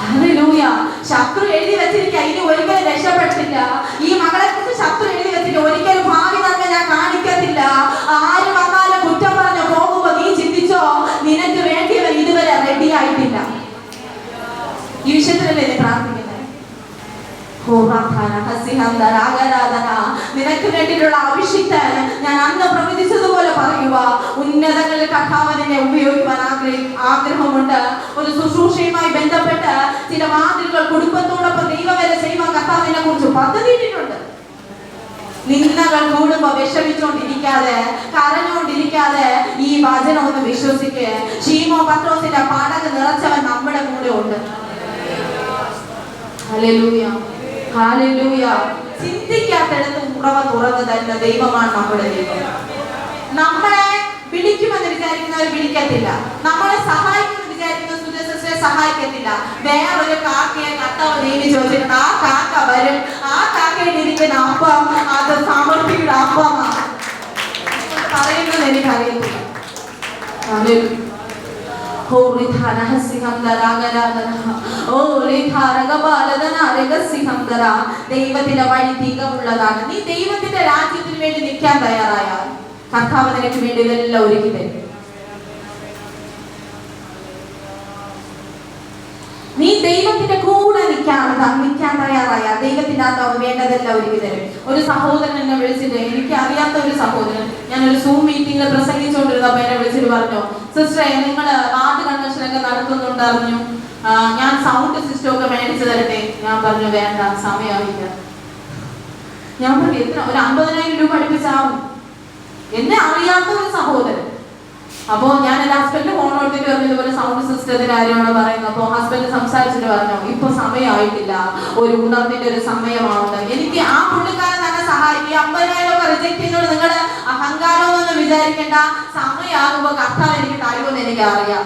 ഹല്ലേലൂയ. ശത്രു എഴുതി വെച്ചിരിക്കുക, ഇനി ഒരിക്കലും രക്ഷപ്പെട്ടില്ല. ഈ മകളെ കുറിച്ച് ശത്രു എഴുതി വെച്ചിട്ട് ഒരിക്കലും ഭാവി നന്മ ഞാൻ കാണിക്കത്തില്ല. ആര് വന്നാലും കുറ്റം പറഞ്ഞു പോകുമ്പോ നീ ചിന്തിച്ചോ, നിനക്ക് വേണ്ടിയവർ ഇതുവരെ റെഡി ആയിട്ടില്ല. ഈ വിഷയത്തിലല്ലേ നീ പ്രാർത്ഥിക്കുന്നത്? നിനക്ക് വേണ്ടിയിട്ടുള്ള അഭിഷിക്തൻ ഞാൻ അന്ന് പ്രവചിച്ചതുപോലെ പറയുക, ഉന്നതങ്ങളിൽ കർത്താവിനെ ഉപയോഗിക്കുവാൻ ആഗ്രഹമുണ്ട്. ഒരു ശുശ്രൂഷയുമായി ബന്ധപ്പെട്ട് ചില മാതൃകൾ കുടുംബത്തോടൊപ്പം ദൈവവേല ചെയ്യുവാൻ കർത്താവിനെ കുറിച്ച് പദ്ധതിയിട്ടുണ്ട്. നിന്നകൾ കൂടുമ്പോ വിഷമിച്ചോണ്ടിരിക്കാതെ, കരഞ്ഞോണ്ടിരിക്കാതെ ഈ വചനം ഒന്ന് വിശ്വസിക്ക്. ശീമോൻ പത്രോസിന്റെ പടക് നിറച്ചവൻ നമ്മുടെ കൂടെ ഉണ്ട്. Hallelujah, hallelujah. ചിന്തിക്കാത്തടത്ത് ഉറവ തുറന്നു തരുന്ന ദൈവമാണ് നമ്മുടെ ദൈവം. നമ്മളെ വിളിക്കുമെന്ന് വിചാരിക്കുന്നവർ വിളിക്കത്തില്ല. നമ്മളെ സഹായിക്കുമെന്ന് വിചാരിക്കുന്ന സുജസിനെ സഹായിക്കത്തില്ല. വേറൊരു കാക്കയെ കർത്താവ് നിയമിച്ചു വെച്ചിട്ടുണ്ട്. ആ കാക്ക വരും. ആ കാക്കയിൽ ഇരിക്കുന്ന അപ്പം അത് സമൃദ്ധിയുടെ അപ്പമാണ് പറയുന്നത് എനിക്കറിയത്തില്ല. ദൈവത്തിന്റെ വഴി തികവുള്ളതാണ്. നീ ദൈവത്തിന്റെ രാജ്യത്തിന് വേണ്ടി നിൽക്കാൻ തയ്യാറായാൽ കർത്താവ് നിനക്ക് വേണ്ടി ഇതെല്ലാം ഒരുക്കി തരും. നീ ദൈവത്തിന്റെ കൂടെ നിൽക്കാൻ തയ്യാറായാൽ ദൈവത്തിന്റെ ആത്മാവ് വേണ്ടതെല്ലാം ഒരുക്കി തരും. ഒരു സഹോദരൻ എന്നെ വിളിച്ചിട്ട്, എനിക്ക് അറിയാത്ത ഒരു സഹോദരൻ, ഞാനൊരു സൂം മീറ്റിംഗിൽ പ്രസംഗിച്ചുകൊണ്ടിരുന്നപ്പോ എന്നെ വിളിച്ചിട്ട് പറഞ്ഞു, സിസ്റ്ററെ നിങ്ങള് വാർഡ് കൺവെൻഷൻ ഒക്കെ നടത്തുന്നുണ്ടറിഞ്ഞു, ഞാൻ സൗണ്ട് സിസ്റ്റം ഒക്കെ മേടിച്ചു തരട്ടെ. ഞാൻ പറഞ്ഞു വേണ്ട, സമയമായില്ല. ഞാൻ പറഞ്ഞു എത്ര, ഒരു 50,000 രൂപ അടുപ്പിച്ചാവും. എന്നെ അറിയാത്ത ഒരു സഹോദരൻ. അപ്പോ ഞാൻ എന്റെ ഹസ്ബൻഡ് ഫോൺ എടുത്തിട്ട് പറഞ്ഞു ഇതുപോലെ സൗണ്ട് സിസ്റ്റത്തിന്റെ കാര്യമാണ് പറയുന്നത്. അപ്പൊ ഹസ്ബൻഡ് സംസാരിച്ചിട്ട് പറഞ്ഞു ഇപ്പൊ സമയമായിട്ടില്ല, ഒരു ഉണർന്നിന്റെ ഒരു സമയമാണ്. എനിക്ക് ആ പുള്ളിക്കാരൻ തന്നെ സഹായിക്കും. 50,000 ഒക്കെ റിജക്ട് ചെയ്യുന്നോട് നിങ്ങളുടെ അഹങ്കാരം എന്ന് വിചാരിക്കേണ്ട. സമയമാകുമ്പോ കർത്താവ് എനിക്ക് തരുമെന്ന് എനിക്ക് അറിയാം.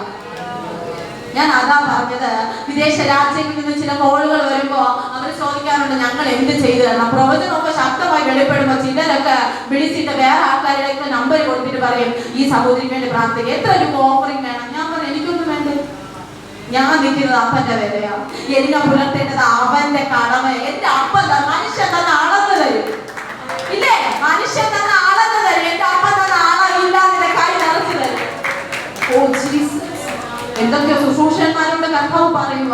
ഞാൻ അതാ പറഞ്ഞത്. വിദേശ രാജ്യങ്ങളിൽ നിന്ന് ചില കോളുകൾ വരുമ്പോ അവർ ചോദിക്കാറുണ്ട് ഞങ്ങൾ എന്ത് ചെയ്തു തരണം. പ്രവചനമൊക്കെ ശക്തമായി വെളിപ്പെടുമ്പോ ചിലരൊക്കെ വിളിച്ചിട്ട് വേറെ ആൾക്കാരുടെ നമ്പർ കൊടുത്തിട്ട് പറയും ഈ സഹോദരിക്ക് വേണ്ടി പ്രാർത്ഥിക്കുക, എത്ര രൂപ ഓഫറിങ് വേണം. ഞാൻ പറഞ്ഞു എനിക്കൊന്നും വേണ്ടേ, ഞാൻ നിൽക്കുന്നത് അപ്പന്റെ വിലയാ. എന്നെ പുലർത്തേണ്ടത് അവന്റെ കടമ. എന്റെ അപ്പൻ മനുഷ്യൻ തന്നെ അളന്ന് തരും, ഇല്ലേ? മനുഷ്യൻ തന്നെ അളന്ന് തരും. എന്റെ അപ്പൻ തന്നെ അളവില്ലാതെ കൈ നിറച്ചു തരും. Oh Jesus. എന്തൊക്കെ ശുശ്രൂഷന്മാരോട് കർത്താവ് പറയുക,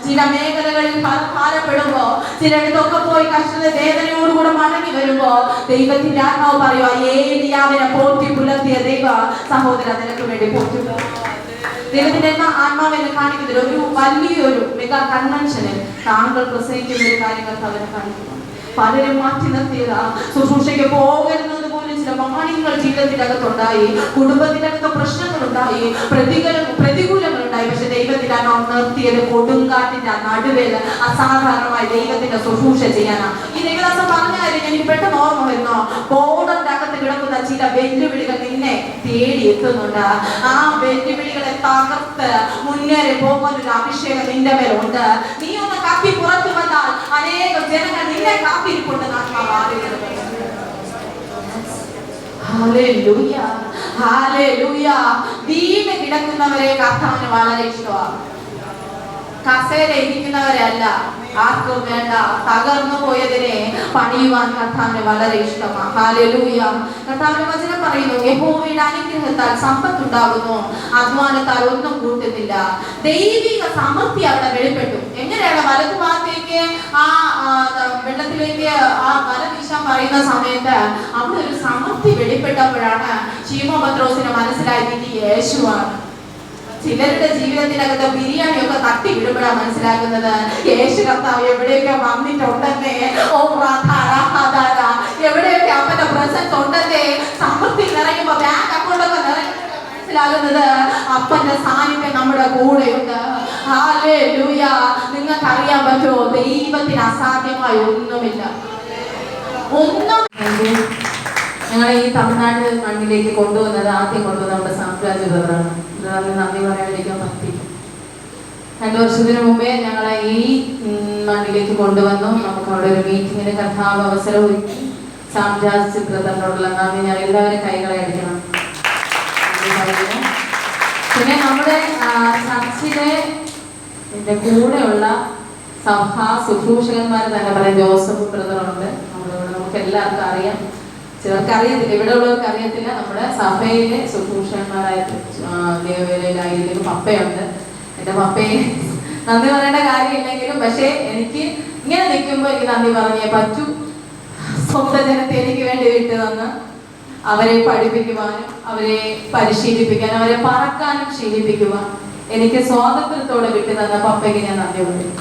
ചില മേഖലകളിൽ ഭാരപ്പെടുമ്പോ, ചിലയിടത്തൊക്കെ പോയി കഷ്ടത വേദനയോടുകൂടെ മടങ്ങി വരുമ്പോ ദൈവത്തിന്റെ ആത്മാവ് പറയുക, ഏലിയാവിനെ പോറ്റി പുലർത്തിയ ദൈവ സഹോദര നിനക്ക് വേണ്ടി പോറ്റി. ദൈവത്തിന്റെ ആത്മാവിനെ കാണിക്കുന്നില്ല. ഒരു വലിയൊരു മെഗാ കൺവെൻഷനിൽ താങ്കൾ പ്രസംഗിക്കുന്ന ഒരു കാര്യം കർത്താവിനെ കാണിക്കുന്നു. പലരും മാറ്റി നിർത്തിയതാ. ശുശ്രൂഷയ്ക്ക് പോകരുന്നത് പോലും ചില വാണിങ്ങൾ ജീവിതത്തിന്റെ അകത്തുണ്ടായി, കുടുംബത്തിന്റെ അകത്ത് പ്രശ്നങ്ങളുണ്ടായി, പ്രതികൂലങ്ങളുണ്ടായി. പക്ഷെ ദൈവത്തിന്റെ നിർത്തിയത് കൊടുങ്കാറ്റിന്റെ നടുവിൽ അസാധാരണമായി ദൈവത്തിന്റെ ശുശ്രൂഷ ചെയ്യാനാ. ഈ ദൈവദാസൻ പറഞ്ഞ കാര്യം എനിക്ക് പെട്ടെന്ന് ഓർമ്മ വരുന്നു. ബോർഡറിന്റെ അകത്ത് കിടക്കുന്ന ചില വെല്ലുവിളികൾ നിന്നെ തേടി എത്തുന്നുണ്ട്. ആ വെല്ലുവിളികളെ തകർത്ത് മുന്നേറി പോകുന്ന ഒരു അഭിഷേകം നിന്റെ മേലുണ്ട്. നീ ഒന്ന് കത്തി പുറത്തു വന്നാൽ അനേകം ജനങ്ങൾ നിന്നെ കാത്തിരിപ്പുണ്ട്. Hallelujah, hallelujah. വീണ് കിടക്കുന്നവരെ കർത്താവിന് വളരെ ഇഷ്ടമാണ്. കസേര ഇരിക്കുന്നവരല്ല, ആർക്കും വേണ്ട. തകർന്നു പോയതിനെ പണിയുവാൻ കർത്താവിന് വളരെ ഇഷ്ടമാണ്. ഹല്ലേലൂയ. കർത്താവിന്റെ വചനം പറയുന്നു, യഹോവയുടെ അനുഗ്രഹത്താൽ സമ്പത്തുണ്ടാകുന്നു, അധ്വാനത്താൽ ഒന്നും കൂട്ടുന്നില്ല. ദൈവിക സമൃദ്ധി അവിടെ വെളിപ്പെട്ടു. എങ്ങനെയാണ്? വലതു ഭാഗത്തേക്ക് ആ വെള്ളത്തിലേക്ക് ആ വല വീശാൻ പറയുന്ന സമയത്ത് അവിടെ ഒരു സമൃദ്ധി വെളിപ്പെട്ടപ്പോഴാണ് ശീമോൻ പത്രോസിന് മനസ്സിലായത് ഇത് യേശുവാണ്. ചിലരുടെ ജീവിതത്തിനകത്ത് ബിരിയാണിയൊക്കെ തട്ടി വിടുമ്പോഴാണ് മനസ്സിലാക്കുന്നത് യേശു കർത്താവ് എവിടെയൊക്കെ വന്നിട്ടുണ്ടെന്നേ. ഓ എവിടെയൊക്കെ അവന്റെ പ്രസൻസ് ഉണ്ടെന്നേ. സമൃദ്ധി നിറയുമ്പോ ബാങ്ക് അക്കൗണ്ടൊക്കെ മനസ്സിലാകുന്നത് അപ്പന്റെ സാന്നിധ്യം നമ്മുടെ കൂടെയുണ്ട്. ഹല്ലേലൂയ. നിങ്ങൾക്ക് അറിയാൻ പറ്റുമോ? ദൈവത്തിന് അസാധ്യമായി ഒന്നുമില്ല. ഞങ്ങളെ ഈ തമിഴ്നാട് മണ്ണിലേക്ക് കൊണ്ടുവന്നത്, ആദ്യം കൊണ്ടുവന്നത് നമ്മുടെ സാമ്രാജ്യ ബ്രദറാണ്. നന്ദി പറയാതിരിക്കാൻ പറ്റില്ല. 2 വർഷത്തിന് മുമ്പേ ഞങ്ങളെ ഈ മണ്ണിലേക്ക് കൊണ്ടുവന്നു. നമുക്ക് അവിടെ ഒരു മീറ്റിങ്ങിന് കർത്താവ് അവസരം ഒരുക്കി. സാമ്രാജ്യ ബ്രദറിനോടുള്ള നന്ദി ഞാൻ എല്ലാവരും കൈകളെ അടിക്കണം. പിന്നെ നമ്മുടെ ചർച്ചിലെ എൻ്റെ കൂടെയുള്ള സഭാ ശുശ്രൂഷകന്മാർ തന്നെ പറയാം. ജോസഫ് ബ്രദറുണ്ട് നമ്മളിവിടെ, നമുക്ക് എല്ലാവർക്കും അറിയാം. ചിലർക്ക് അറിയത്തില്ല, ഇവിടെ ഉള്ളവർക്ക് അറിയത്തില്ല. നമ്മുടെ സഭയിലെ ശുശ്രൂഷകന്മാരായ ദേവവേലയിലായിരിക്കും പപ്പയുണ്ട്. എൻ്റെ പപ്പയെ നന്ദി പറയേണ്ട കാര്യമില്ലെങ്കിലും പക്ഷേ എനിക്ക് ഇങ്ങനെ നിൽക്കുമ്പോൾ എനിക്ക് നന്ദി പറഞ്ഞേ പറ്റൂ. സ്വന്തം ജനത്തെ എനിക്ക് വേണ്ടി വിട്ടു തന്ന് അവരെ പഠിപ്പിക്കുവാനും അവരെ പരിശീലിപ്പിക്കാനും അവരെ പറക്കാനും ശീലിപ്പിക്കുവാൻ എനിക്ക് സ്വാതന്ത്ര്യത്തോടെ വിട്ടു തന്ന പപ്പയ്ക്ക് ഞാൻ നന്ദി പറയും.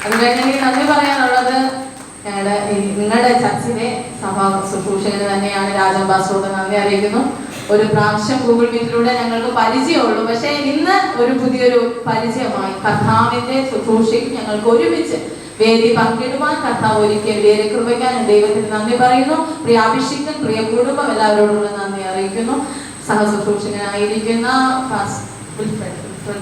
അത് കഴിഞ്ഞ് എനിക്ക് നന്ദി പറയാനുള്ളത് നിങ്ങളുടെ ചർച്ചിലെ സഭാ ശുശ്രൂഷകന് തന്നെയാണ്. രാജൻ ബാസ്റ്ററോട് നന്ദി അറിയിക്കുന്നു. ഒരു പ്രാവശ്യം ഗൂഗിൾ മീറ്റിലൂടെ ഞങ്ങൾക്ക് പരിചയമുള്ളൂ, പക്ഷേ ഇന്ന് ഒരു പുതിയൊരു പരിചയമായി. കർത്താവിന്റെ ശുശ്രൂഷയ്ക്ക് ഞങ്ങൾക്ക് ഒരുമിച്ച് വേദി പങ്കിടുവാൻ കർത്താവ് ഒരുക്കിയ വലിയ കൃപയ്ക്കാൻ ദൈവത്തിന് നന്ദി പറയുന്നു. പ്രിയ അഭിഷിക്തൻ, പ്രിയ കുടുംബം എല്ലാവരോടുള്ള നന്ദി അറിയിക്കുന്നു. സഹശുശ്രൂഷകനായിരിക്കുന്ന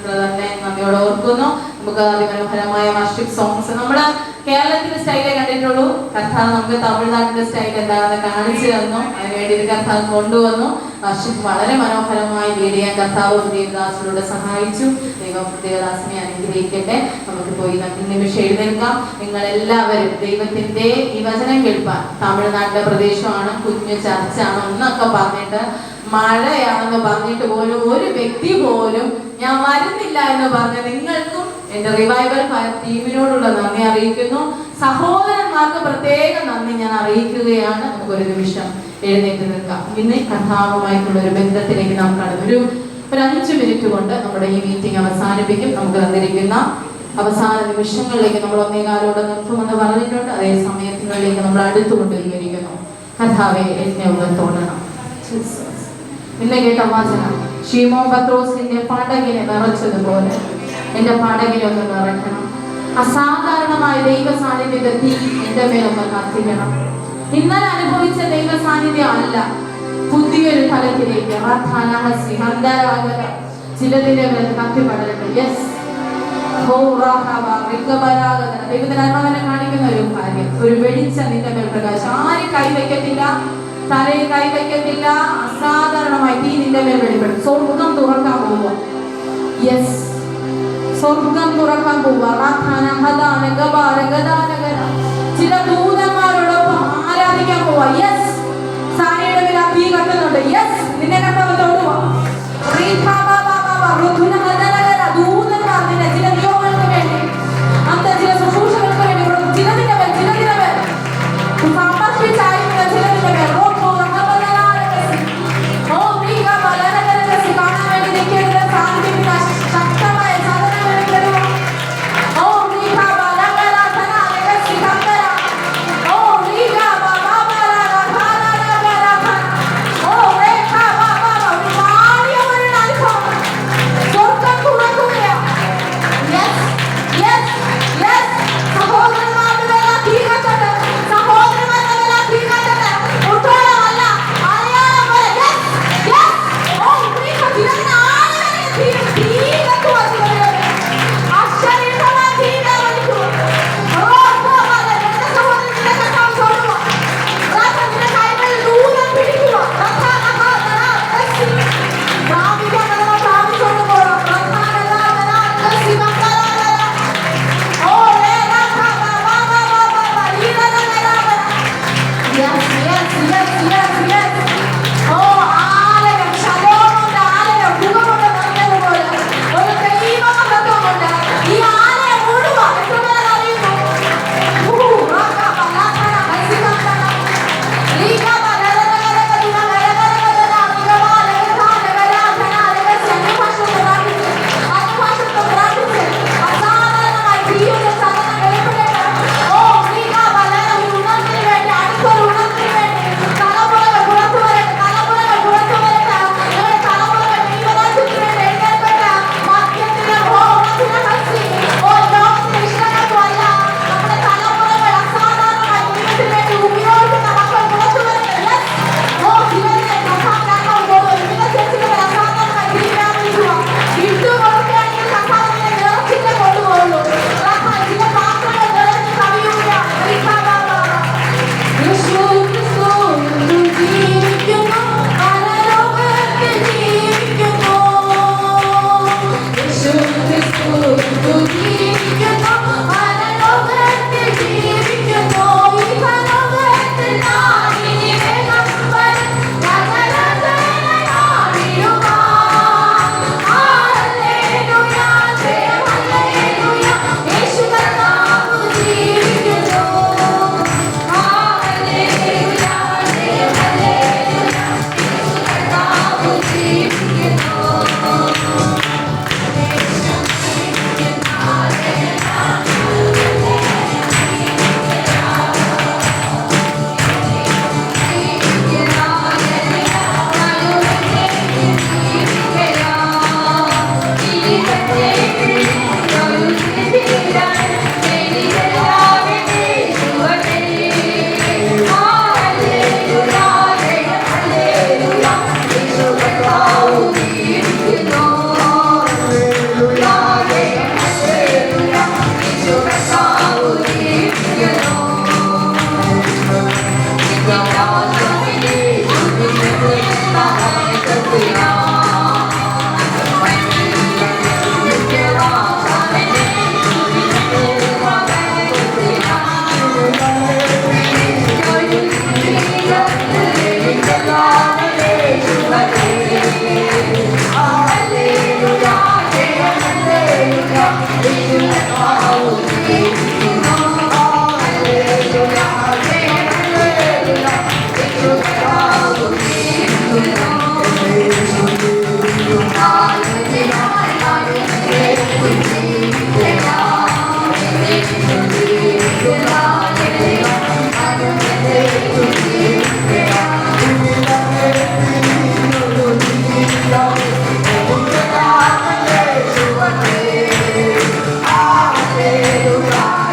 തന്നെ നന്ദിയോടെ ഓർക്കുന്നു. നമുക്ക് അതിമനോഹരമായ വർഷിപ്പ് സോങ്സ് നമ്മള് കേരളത്തിന്റെ സ്റ്റൈലേ കണ്ടിട്ടുള്ളൂ. കർത്താവ് നമുക്ക് തമിഴ്നാട്ടിന്റെ സ്റ്റൈൽ എന്താണെന്ന് കാണിച്ചു തന്നു. അതിനുവേണ്ടി കർത്താവ് കൊണ്ടുവന്നു. വർഷിപ്പ് വളരെ മനോഹരമായി ലീഡ് ചെയ്യാൻ കർത്താവ് ദേവദാസിലൂടെ സഹായിച്ചു. ദൈവം ദേവദാസിനെ അനുഗ്രഹിക്കട്ടെ. നമുക്ക് പോയി നിമിഷം എഴുന്നേൽക്കാം. നിങ്ങൾ എല്ലാവരും ദൈവത്തിന്റെ ഈ വചനം കേൾപ്പാൻ, തമിഴ്നാട്ടിലെ പ്രദേശമാണ്, കുഞ്ഞു ചർച്ചാണ് എന്നൊക്കെ പറഞ്ഞിട്ട് മഴയാണെന്ന് പറഞ്ഞിട്ട് പോലും ഒരു വ്യക്തി പോലും ഞാൻ വരുന്നില്ല എന്ന് പറഞ്ഞ നിങ്ങൾക്കും എന്റെ റിവൈവൽ ടീമിനോടുള്ള നന്ദി അറിയിക്കുന്നു. സഹോദരന്മാർക്ക് പ്രത്യേകം നന്ദി ഞാൻ അറിയിക്കുകയാണ്. നമുക്കൊരു നിമിഷം എഴുന്നേറ്റ് നിൽക്കാം. ഇന്ന് കർത്താവുമായിട്ടുള്ള ഒരു ബന്ധത്തിലേക്ക് നാം കടന്നു. ഒരു 5 മിനിറ്റ് കൊണ്ട് നമ്മുടെ ഈ മീറ്റിംഗ് അവസാനിപ്പിക്കും. നമുക്ക് തന്നിരിക്കുന്ന അവസാന നിമിഷങ്ങളിലേക്ക് നമ്മൾ ഒന്നേകാലോടെ നിർത്തുമെന്ന് പറഞ്ഞിട്ടുണ്ട്. അതേ സമയങ്ങളിലേക്ക് നമ്മൾ അടുത്തുകൊണ്ടിരിക്കുന്നു. കർത്താവെ എന്നെ ഉയർത്തോടണം. ഇന്ന് കേട്ട വചനം ശീമോൻ പത്രോസിന്റെ പടകിനെ നിറച്ചതുപോലെ എന്റെ പടകിനെ ഒന്ന് നിറയ്ക്കണം. അസാധാരണമായ ദൈവ സാന്നിധ്യത്തെ തീ എന്റെ മേലൊന്ന് കത്തിക്കണം. ഇന്നലെ അനുഭവിച്ച ദൈവ സാന്നിധ്യം അല്ല, പുതിയൊരു തലത്തിലേക്ക് ചിലതിന്റെ മേൽ കത്തിപ്പടരട്ടെ. യെസ്, ദൈവത്തിന് ആത്മാവിനെ കാണിക്കുന്ന ഒരു കാര്യം, ഒരു വെളിച്ചം നിന്റെ മേൽ പ്രകാശം. ആരും കൈവയ്ക്കത്തില്ല, തലയിൽ കൈവയ്ക്കത്തില്ല. അസാധാരണമായി തീ നിന്റെ മേൽ വെളിപ്പെടും. സ്വർഗം തുറക്കാൻ പോവുക. യെസ്, സ്വർഗം തുറക്കാൻ പോവുക. ചില ദൂതന്മാരോടൊപ്പം ആരാധിക്കാൻ പോവുക. യെസ്, സാരിയുടെ മേൽ തീ കത്തുന്നുണ്ട്. യെസ്, നിന്നെ കർത്താവ് തൊടുക. ദൂതന്മാർ നിന്നെ ചില നിയോഗങ്ങൾക്ക് വേണ്ടി, അന്ത ചില ശുശ്രൂഷകൾക്ക് വേണ്ടി ചിലതിന്റെ മേൽ സമർപ്പിച്ചായിരിക്കുന്ന ചിലതിന്റെ മേൽ കാണാൻ വേണ്ടി നിൽക്കുന്നത് സാധിക്കുന്ന ശക്തമായ സാധനങ്ങൾ. ഓ Hallelujah.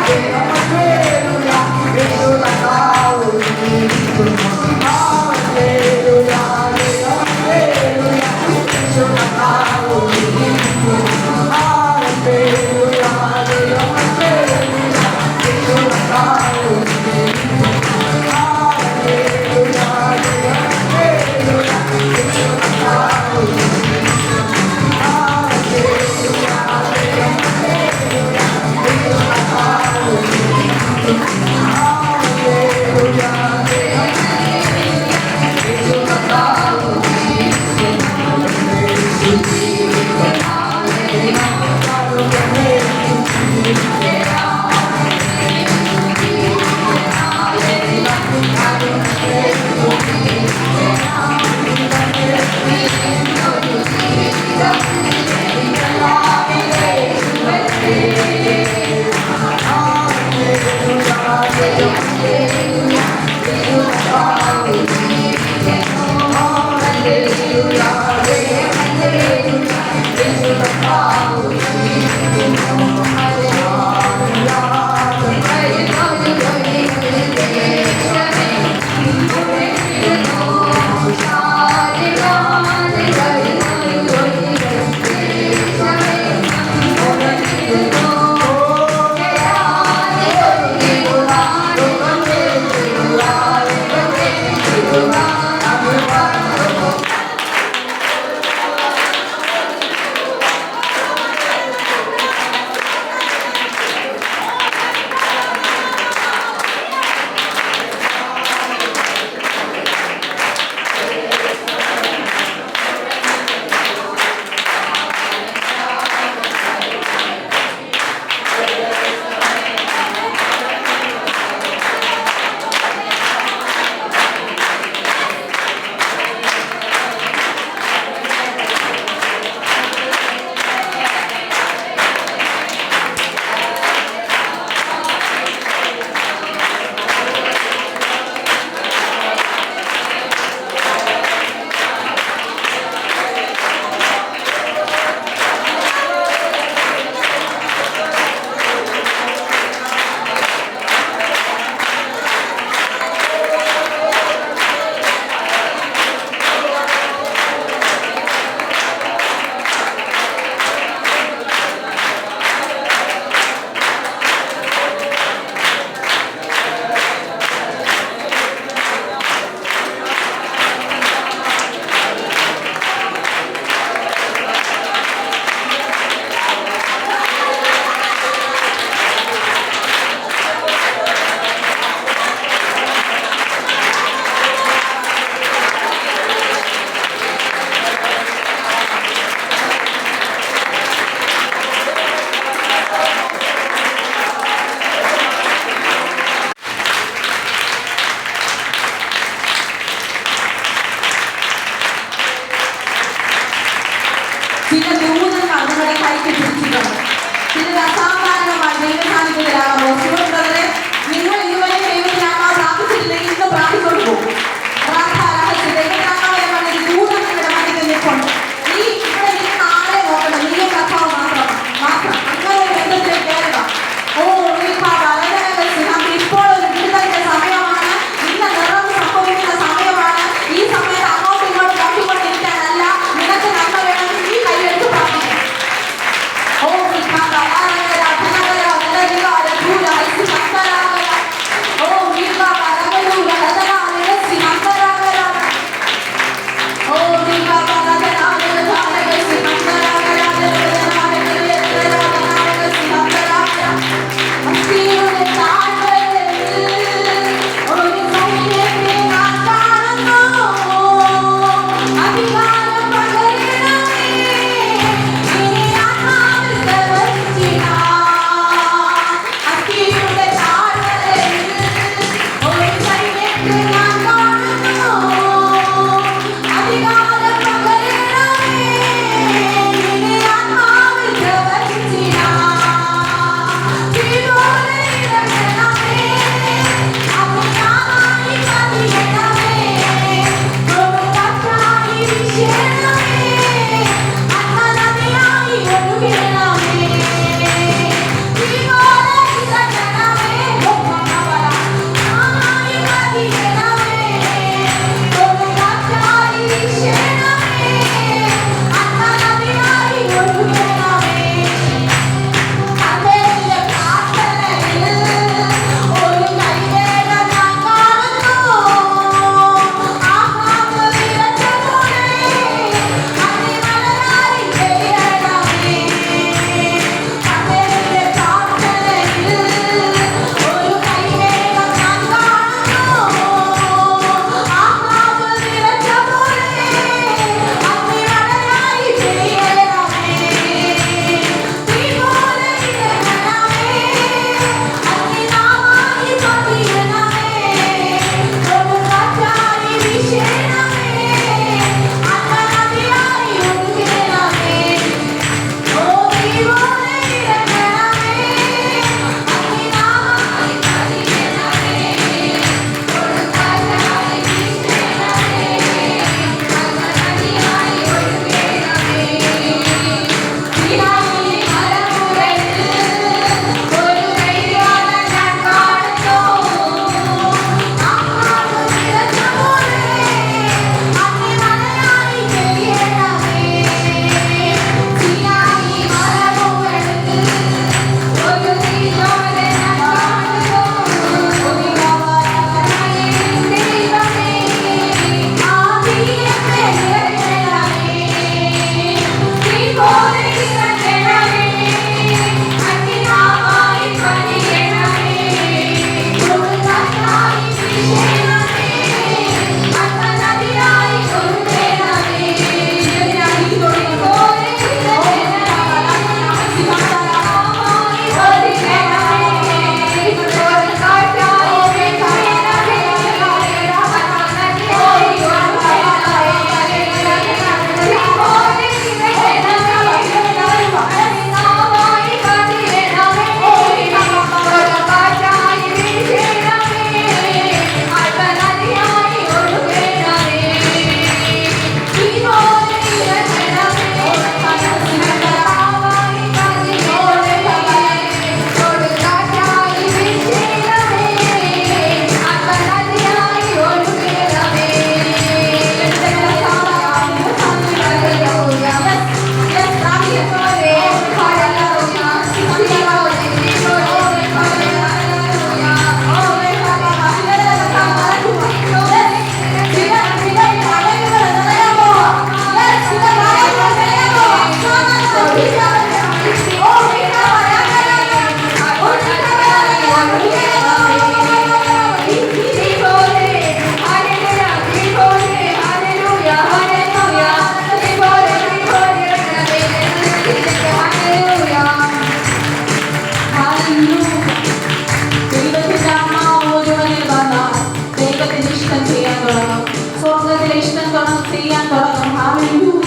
ഇഷ്ടം ചെയ്യാൻ തുടങ്ങും. ഹല്ലേലൂയ.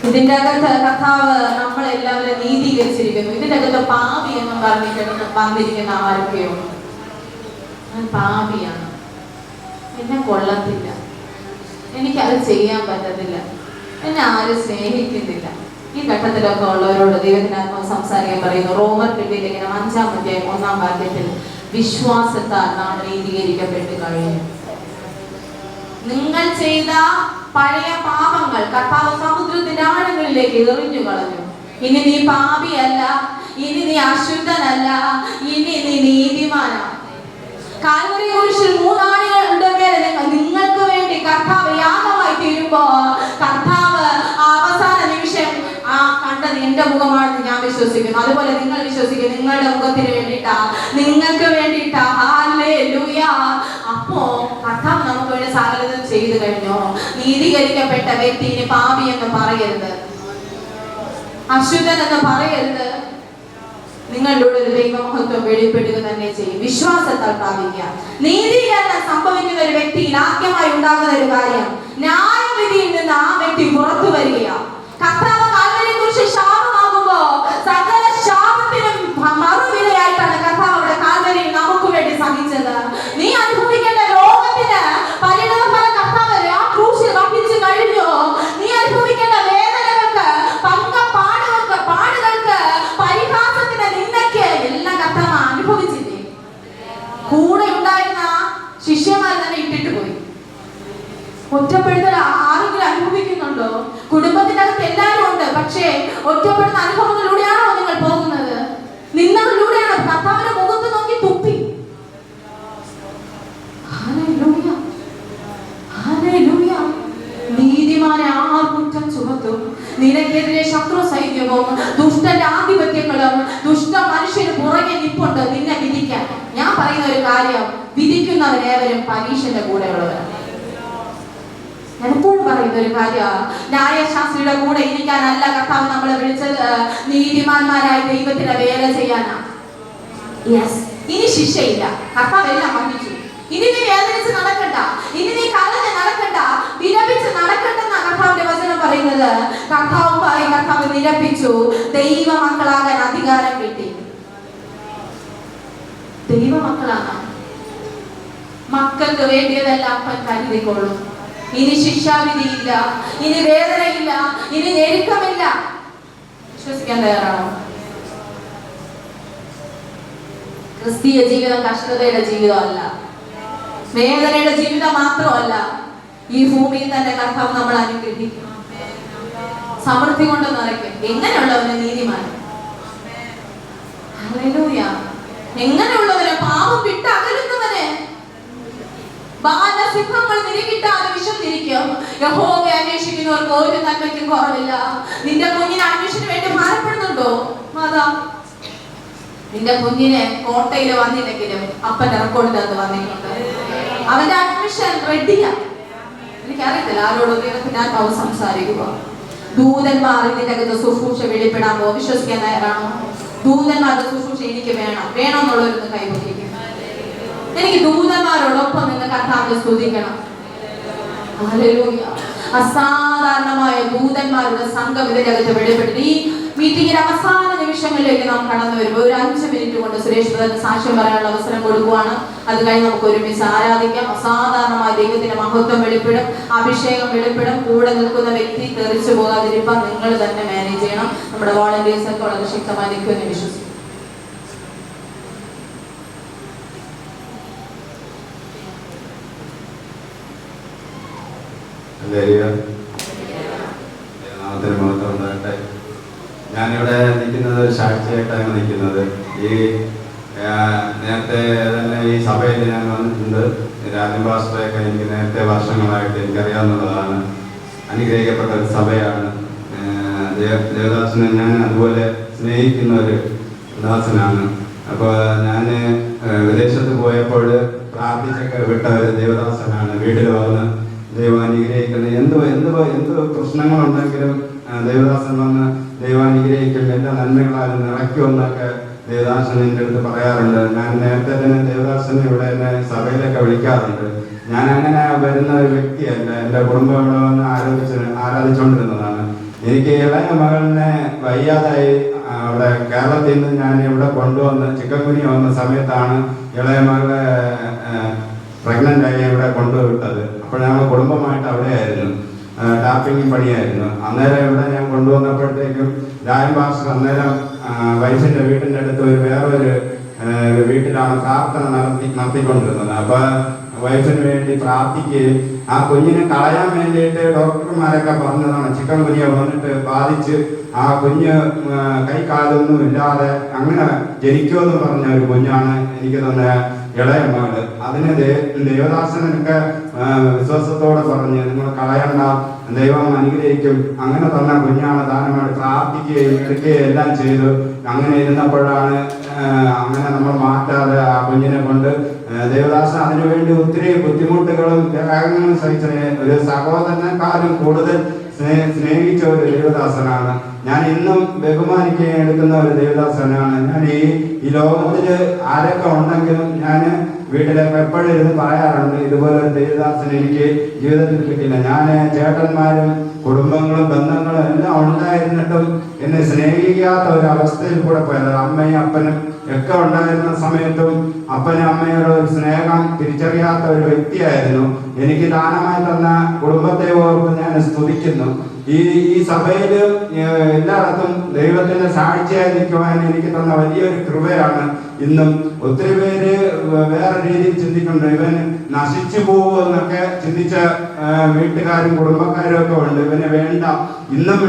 ഇതിന്റെ അകത്ത് കർത്താവ് നമ്മളെല്ലാവരും നീതീകരിച്ചിരിക്കുന്നു. ഇതിന്റെ അകത്ത് പാപി എന്ന് പറഞ്ഞിട്ട് വന്നിരിക്കുന്ന ആരൊക്കെയോ, ഞാൻ പാപിയാണ്, എന്നെ കൊള്ളത്തില്ല, എനിക്കത് ചെയ്യാൻ പറ്റത്തില്ല, എന്നെ ആരും സ്നേഹിക്കുന്നില്ല. ഈ ഘട്ടത്തിലൊക്കെ ഉള്ളവരോട് ദൈവത്തിന്റെ ആത്മാവ് സംസാരിക്കാൻ പറയുന്നു. റോമർ 5:1 വിശ്വാസത്താൽ നാം നീതീകരിക്കപ്പെട്ട് കഴിഞ്ഞു. നിങ്ങൾ ചെയ്ത പഴയ പാപങ്ങൾ കർത്താവ് സമുദ്രത്തിന്റെ ആഴങ്ങളിലേക്ക് എറിഞ്ഞു കളഞ്ഞു. ഇനി നീ പാപിയല്ല, ഇനി നീ അശുദ്ധനല്ല, ഇനി നീ നീതിമാനാണ്. കാൽവരി കുരിശിൽ 3 ആണികളുടെ മേലെ നിങ്ങൾക്ക് വേണ്ടി കർത്താവ് യാഗമായി തീരുമ്പോ കർത്താവ് അവസാന നിമിഷം കണ്ടത് എന്റെ മുഖമാണെന്ന് ഞാൻ വിശ്വസിക്കുന്നു. അതുപോലെ നിങ്ങൾ വിശ്വസിക്കും, നിങ്ങളുടെ മുഖത്തിന് വേണ്ടിയിട്ടാ, നിങ്ങൾക്ക് വേണ്ടിയിട്ടാ. ഹല്ലേലൂയ. അപ്പോ കർത്താവ് നമുക്ക് വേണ്ടി സകലതും ചെയ്തു കഴിഞ്ഞു. നീതീകരിക്കപ്പെട്ട വ്യക്തി ഇനി പാപി എന്ന് പറയരുത്, അശുദ്ധൻ എന്ന് പറയരുത്. നിങ്ങളുടെ ഒരു ദൈവമഹത്വം വെളിപ്പെടുക തന്നെ ചെയ്യും. വിശ്വാസത്താൽ പ്രാപിക്കുക. നീതീകരണം സംഭവിക്കുന്ന ഒരു വ്യക്തിയിൽ ആദ്യമായി ഉണ്ടാകുന്ന ഒരു കാര്യം, ന്യായവിധിയിൽ നിന്ന് ആ വ്യക്തി പുറത്തു വരികയാണ്. കർത്താവ് കാൽവരിയെക്കുറിച്ച് ശാപമാകുമ്പോ സകല ശാപത്തിനും മറുവിലയായിട്ടാണ് കർത്താവ് അവിടെ കാൽവരിയിൽ നമുക്ക് വേണ്ടി സഹിച്ചത്. നീ അനുഭവിക്കേണ്ട രോഗത്തിന് പരിണതഫലം കർത്താവ് ആ ക്രൂശിൽ വഹിച്ചു കഴിഞ്ഞു. നീ അനുഭവിക്കേണ്ട വേദനകൾക്ക്, പാടുകൾക്ക്, പരിഹാസത്തിന്, നിന്നയ്ക്ക് എല്ലാം കർത്താവ് അനുഭവിച്ചില്ലേ? കൂടെ ഉണ്ടായിരുന്ന ശിഷ്യന്മാർ തന്നെ ഇട്ടിട്ട് പോയി. ഒറ്റപ്പെടുത്തൽ ആരെങ്കിലും അനുഭവിക്കുന്നുണ്ടോ? കുടുംബത്തിനകത്ത് എല്ലാവരും ഉണ്ട്, പക്ഷേ ഒറ്റപ്പെടുന്ന അനുഭവങ്ങളിലൂടെയാണോ നിങ്ങൾ പോകുന്നത്? നിന്നതിലൂടെയാണോ? കർത്താവിന്റെ മുഖത്ത് നോക്കി തുപ്പി. Hallelujah, hallelujah. നീതിമാനെ ആർ കുറ്റം ചുമത്തും? നിനക്കെതിരെ ശത്രു സൈന്യവും ദുഷ്ടന്റെ ആധിപത്യങ്ങളും ദുഷ്ട മനുഷ്യന് പുറകെ നിപ്പുണ്ട് നിന്നെ വിധിക്കാൻ. ഞാൻ പറയുന്ന ഒരു കാര്യം, വിധിക്കുന്നവരേവരും പരീക്ഷന്റെ കൂടെയുള്ളവരാണ്. ഞാൻ എപ്പോഴും പറയുന്ന ഒരു കാര്യം, ന്യായശാസ്ത്രിയുടെ കൂടെ ഇരിക്കാനല്ല കർത്താവ് നമ്മളെ വിളിച്ചത്, നീതിമാന്മാരായി ദൈവത്തിന്റെ വേല ചെയ്യാനാണ്. യെസ്, ഇനി ശിക്ഷയില്ല, കർത്താവ് എല്ലാം വഹിച്ചു. ഇനി നീ വേദനിച്ച് നടക്കണ്ട, ഇനി നീ കരഞ്ഞ് നടക്കണ്ട, വിലപിച്ച് നടക്കണ്ടെന്ന കർത്താവിന്റെ വചനം പറയുന്നത്. കർത്താവ് വിലപിച്ചു, ദൈവമക്കളാകാൻ അധികാരം കിട്ടി. ദൈവമക്കളാകാൻ മക്കൾക്ക് വേണ്ടിയതെല്ലാം അപ്പൻ കരുതിക്കൊള്ളും. ഇനി ശിക്ഷാവിധിയില്ല, ഇനി വേദനയില്ല, ഇനി ഞെരുക്കമില്ല. വിശ്വസിക്കാൻ തയ്യാറാണോ? ക്രിസ്തീയ ജീവിതം കഷ്ടതയുടെ ജീവിതമല്ല, വേദനയുടെ ജീവിതം മാത്രമല്ല. ഈ ഭൂമിയിൽ തന്നെ കർത്താവ് നമ്മൾ അനുഗ്രഹിക്കും, സമൃദ്ധി കൊണ്ട് നിറയ്ക്കും. എങ്ങനെയുള്ളവന് നീതിമാൻ? ഹല്ലേലൂയ. എങ്ങനെയുള്ളവന്? പാപം വിട്ട് അകലുന്നവന്. ബാലസിംഹങ്ങൾ നിരകിട്ടാതെ വിശന്നിരിക്കും. യഹോവയെ അന്വേഷിക്കുന്നവർക്ക് ഒരു നന്മയ്ക്കും കുറവില്ല. നിന്റെ കുഞ്ഞിനെ അന്വേഷണത്തിന് വേണ്ടി ഭാരപ്പെടുന്നുണ്ടോ മാതാ? നിന്റെ കുഞ്ഞിനെ കോട്ടയിൽ വന്നില്ലെങ്കിലും അപ്പന്റെ റെക്കോർഡിനകത്ത് വന്നിട്ടുണ്ട്. അവന്റെ അഡ്മിഷൻ റെഡിയാ. എനിക്കറിയത്തില്ല ആരോടും ദൈവത്തിന്റെ ആത്മാവ് സംസാരിക്കുക. ദൂതന്മാർ ഇതിന്റെ അകത്ത് ശുശ്രൂഷ വെളിപ്പെടാമോ? വിശ്വസിക്കാൻ തയ്യാറാണോ? ദൂതന്മാരുടെ ശുശ്രൂഷ എനിക്ക് വേണമെന്നുള്ളവരൊന്ന് കൈവരിക്കും. എനിക്ക് ദൂതന്മാരോടൊപ്പം നിന്ന് കർത്താവിനെ സ്തുതിക്കണം. ഹല്ലേലൂയ. അസാധാരണമായ ദൂതന്മാരുടെ സംഘം ഇതിന്റെ അകത്ത് വെളിപ്പെടുത്തി. ഈ മീറ്റിംഗിന്റെ അവസാന നിമിഷങ്ങളിലേക്ക് നാം കടന്നു വരുമ്പോൾ ഒരു 5 മിനിറ്റ് കൊണ്ട് സുരേഷ് ബ്രദറിന് സാക്ഷ്യം പറയാനുള്ള അവസരം കൊടുക്കുകയാണ്. അത് കഴിഞ്ഞ് നമുക്ക് ഒരുമിച്ച് ആരാധിക്കാം. അസാധാരണമായ ദൈവത്തിന്റെ മഹത്വം വെളിപ്പെടും, അഭിഷേകം വെളിപ്പെടും. കൂടെ നിൽക്കുന്ന വ്യക്തി തെറിച്ചു പോകാതിരിക്കാൻ നിങ്ങൾ തന്നെ മാനേജ് ചെയ്യണം. നമ്മുടെ വോളണ്ടിയേഴ്സ് ഒക്കെ വളരെ ശക്തമായി നിൽക്കുമെന്ന് വിശ്വസിക്കും. ഞാനിവിടെ നിൽക്കുന്നത് സാക്ഷിയായിട്ടാണ് നിൽക്കുന്നത്. ഈ നേരത്തെ തന്നെ ഈ സഭയിൽ ഞാൻ വന്നിട്ടുണ്ട്. രാജഭാഷയൊക്കെ എനിക്ക് നേരത്തെ വർഷങ്ങളായിട്ട് എനിക്കറിയാവുന്നതാണ്. അനുഗ്രഹിക്കപ്പെട്ട ഒരു സഭയാണ്. ദേവദാസനെ ഞാൻ അതുപോലെ സ്നേഹിക്കുന്ന ഒരു ദാസനാണ്. അപ്പോൾ ഞാൻ വിദേശത്ത് പോയപ്പോൾ പ്രാർത്ഥിച്ചൊക്കെ വിട്ട ഒരു ദേവദാസനാണ്. വീട്ടിൽ വന്ന് ദൈവം അനുഗ്രഹിക്കുന്നത് എന്ത് പ്രശ്നങ്ങളുണ്ടെങ്കിലും ദേവദാസൻ വന്ന് ദൈവം അനുഗ്രഹിക്കും, എല്ലാ നന്മകളാലും നിറയ്ക്കുമെന്നൊക്കെ ദേവദാസൻ എൻ്റെ അടുത്ത് പറയാറുണ്ട്. ഞാൻ നേരത്തെ തന്നെ ദേവദാസനെ ഇവിടെ എന്നെ സഭയിലൊക്കെ വിളിക്കാറുണ്ട്. ഞാൻ അങ്ങനെ വരുന്ന ഒരു വ്യക്തിയല്ല. എൻ്റെ കുടുംബം ഇവിടെ വന്ന് ആരാധിച്ചുകൊണ്ടിരുന്നതാണ്. എനിക്ക് ഇളയ മകളിനെ വയ്യാതായി അവിടെ കേരളത്തിൽ നിന്ന് ഞാൻ ഇവിടെ കൊണ്ടുവന്ന് ചിക്കൻ ഗുനിയ വന്ന സമയത്താണ് ഇളയ മകളെ പ്രഗ്നൻ്റ് ആയി ഇവിടെ കൊണ്ടുവിട്ടത്. അപ്പോൾ ഞങ്ങൾ കുടുംബമായിട്ട് അവിടെയായിരുന്നു, ടാപ്പിംഗ് പണിയായിരുന്നു. അന്നേരം ഇവിടെ ഞാൻ കൊണ്ടുവന്നപ്പോഴത്തേക്കും രായൻ പാസ്റ്റർ അന്നേരം വൈഫിൻ്റെ വീട്ടിൻ്റെ അടുത്ത് വേറൊരു വീട്ടിലാണ് പ്രാർത്ഥന നടത്തിക്കൊണ്ടിരുന്നത്. അപ്പോൾ വൈഫിന് വേണ്ടി പ്രാർത്ഥിക്കുകയും ആ കുഞ്ഞിനെ കളയാൻ വേണ്ടിയിട്ട് ഡോക്ടർമാരൊക്കെ പറഞ്ഞതാണ് ചിക്കൻ ഗുനിയ വന്നിട്ട് ബാധിച്ച് ആ കുഞ്ഞ് കൈ കാലൊന്നും ഇല്ലാതെ അങ്ങനെ ജനിക്കുമെന്ന് പറഞ്ഞ ഒരു കുഞ്ഞാണ് എനിക്ക് തന്നെ ഇളയ മകള്. അതിന് ദേവദാസനൊക്കെ വിശ്വാസത്തോടെ പറഞ്ഞ് നിങ്ങൾ കളയണ്ട, ദൈവം അനുഗ്രഹിക്കും, അങ്ങനെ തന്നെ കുഞ്ഞാണ് ദാനമായിട്ട് പ്രാർത്ഥിക്കുകയും എടുക്കുകയും എല്ലാം ചെയ്തു. അങ്ങനെ ഇരുന്നപ്പോഴാണ് അങ്ങനെ നമ്മൾ മാറ്റാതെ ആ കുഞ്ഞിനെ കൊണ്ട് ദേവദാസൻ അതിനുവേണ്ടി ഒത്തിരി ബുദ്ധിമുട്ടുകളും ത്യാഗങ്ങളും സഹിച്ച ഒരു സഹോദരനെക്കാളും കൂടുതൽ സ്നേഹിച്ച ഒരു ദേവദാസനാണ്. ഞാൻ ഇന്നും ബഹുമാനിക്കാൻ എടുക്കുന്ന ഒരു ദേവദാസനാണ്. ഞാൻ ഈ ലോകത്തിൽ ആരൊക്കെ ഉണ്ടെങ്കിലും ഞാൻ വീട്ടിലൊക്കെ എപ്പോഴും ഇരുന്ന് പറയാറുണ്ട്, ഇതുപോലെ ഒരു ദേവദാസൻ എനിക്ക് ജീവിതത്തിൽ കിട്ടില്ല. ഞാൻ ചേട്ടന്മാരും കുടുംബങ്ങളും ബന്ധങ്ങളും എല്ലാം ഉണ്ടായിരുന്നിട്ടും എന്നെ സ്നേഹിക്കാത്ത ഒരു അവസ്ഥയിൽ കൂടെ പോയത്. അമ്മയും അപ്പനും ഒക്കെ ഉണ്ടായിരുന്ന സമയത്തും അപ്പനും അമ്മയുടെ ഒരു സ്നേഹം തിരിച്ചറിയാത്ത ഒരു വ്യക്തിയായിരുന്നു. എനിക്ക് ദാനമായി തന്ന കുടുംബത്തെ ഓർത്ത് ഞാൻ സ്തുതിക്കുന്നു. ഈ സഭയിൽ എല്ലായിടത്തും ദൈവത്തിന്റെ സാക്ഷിയായി നിൽക്കുവാൻ എനിക്ക് തന്ന വലിയൊരു കൃപയാണ്. ഇന്നും ഒത്തിരി പേര് വേറെ രീതിയിൽ ചിന്തിക്കുന്നുണ്ട്, ഇവൻ നശിച്ചു പോകുമെന്നൊക്കെ ചിന്തിച്ച വീട്ടുകാരും കുടുംബക്കാരും ഒക്കെ ഉണ്ട്. ഇവന് വേണ്ട, ഇന്നും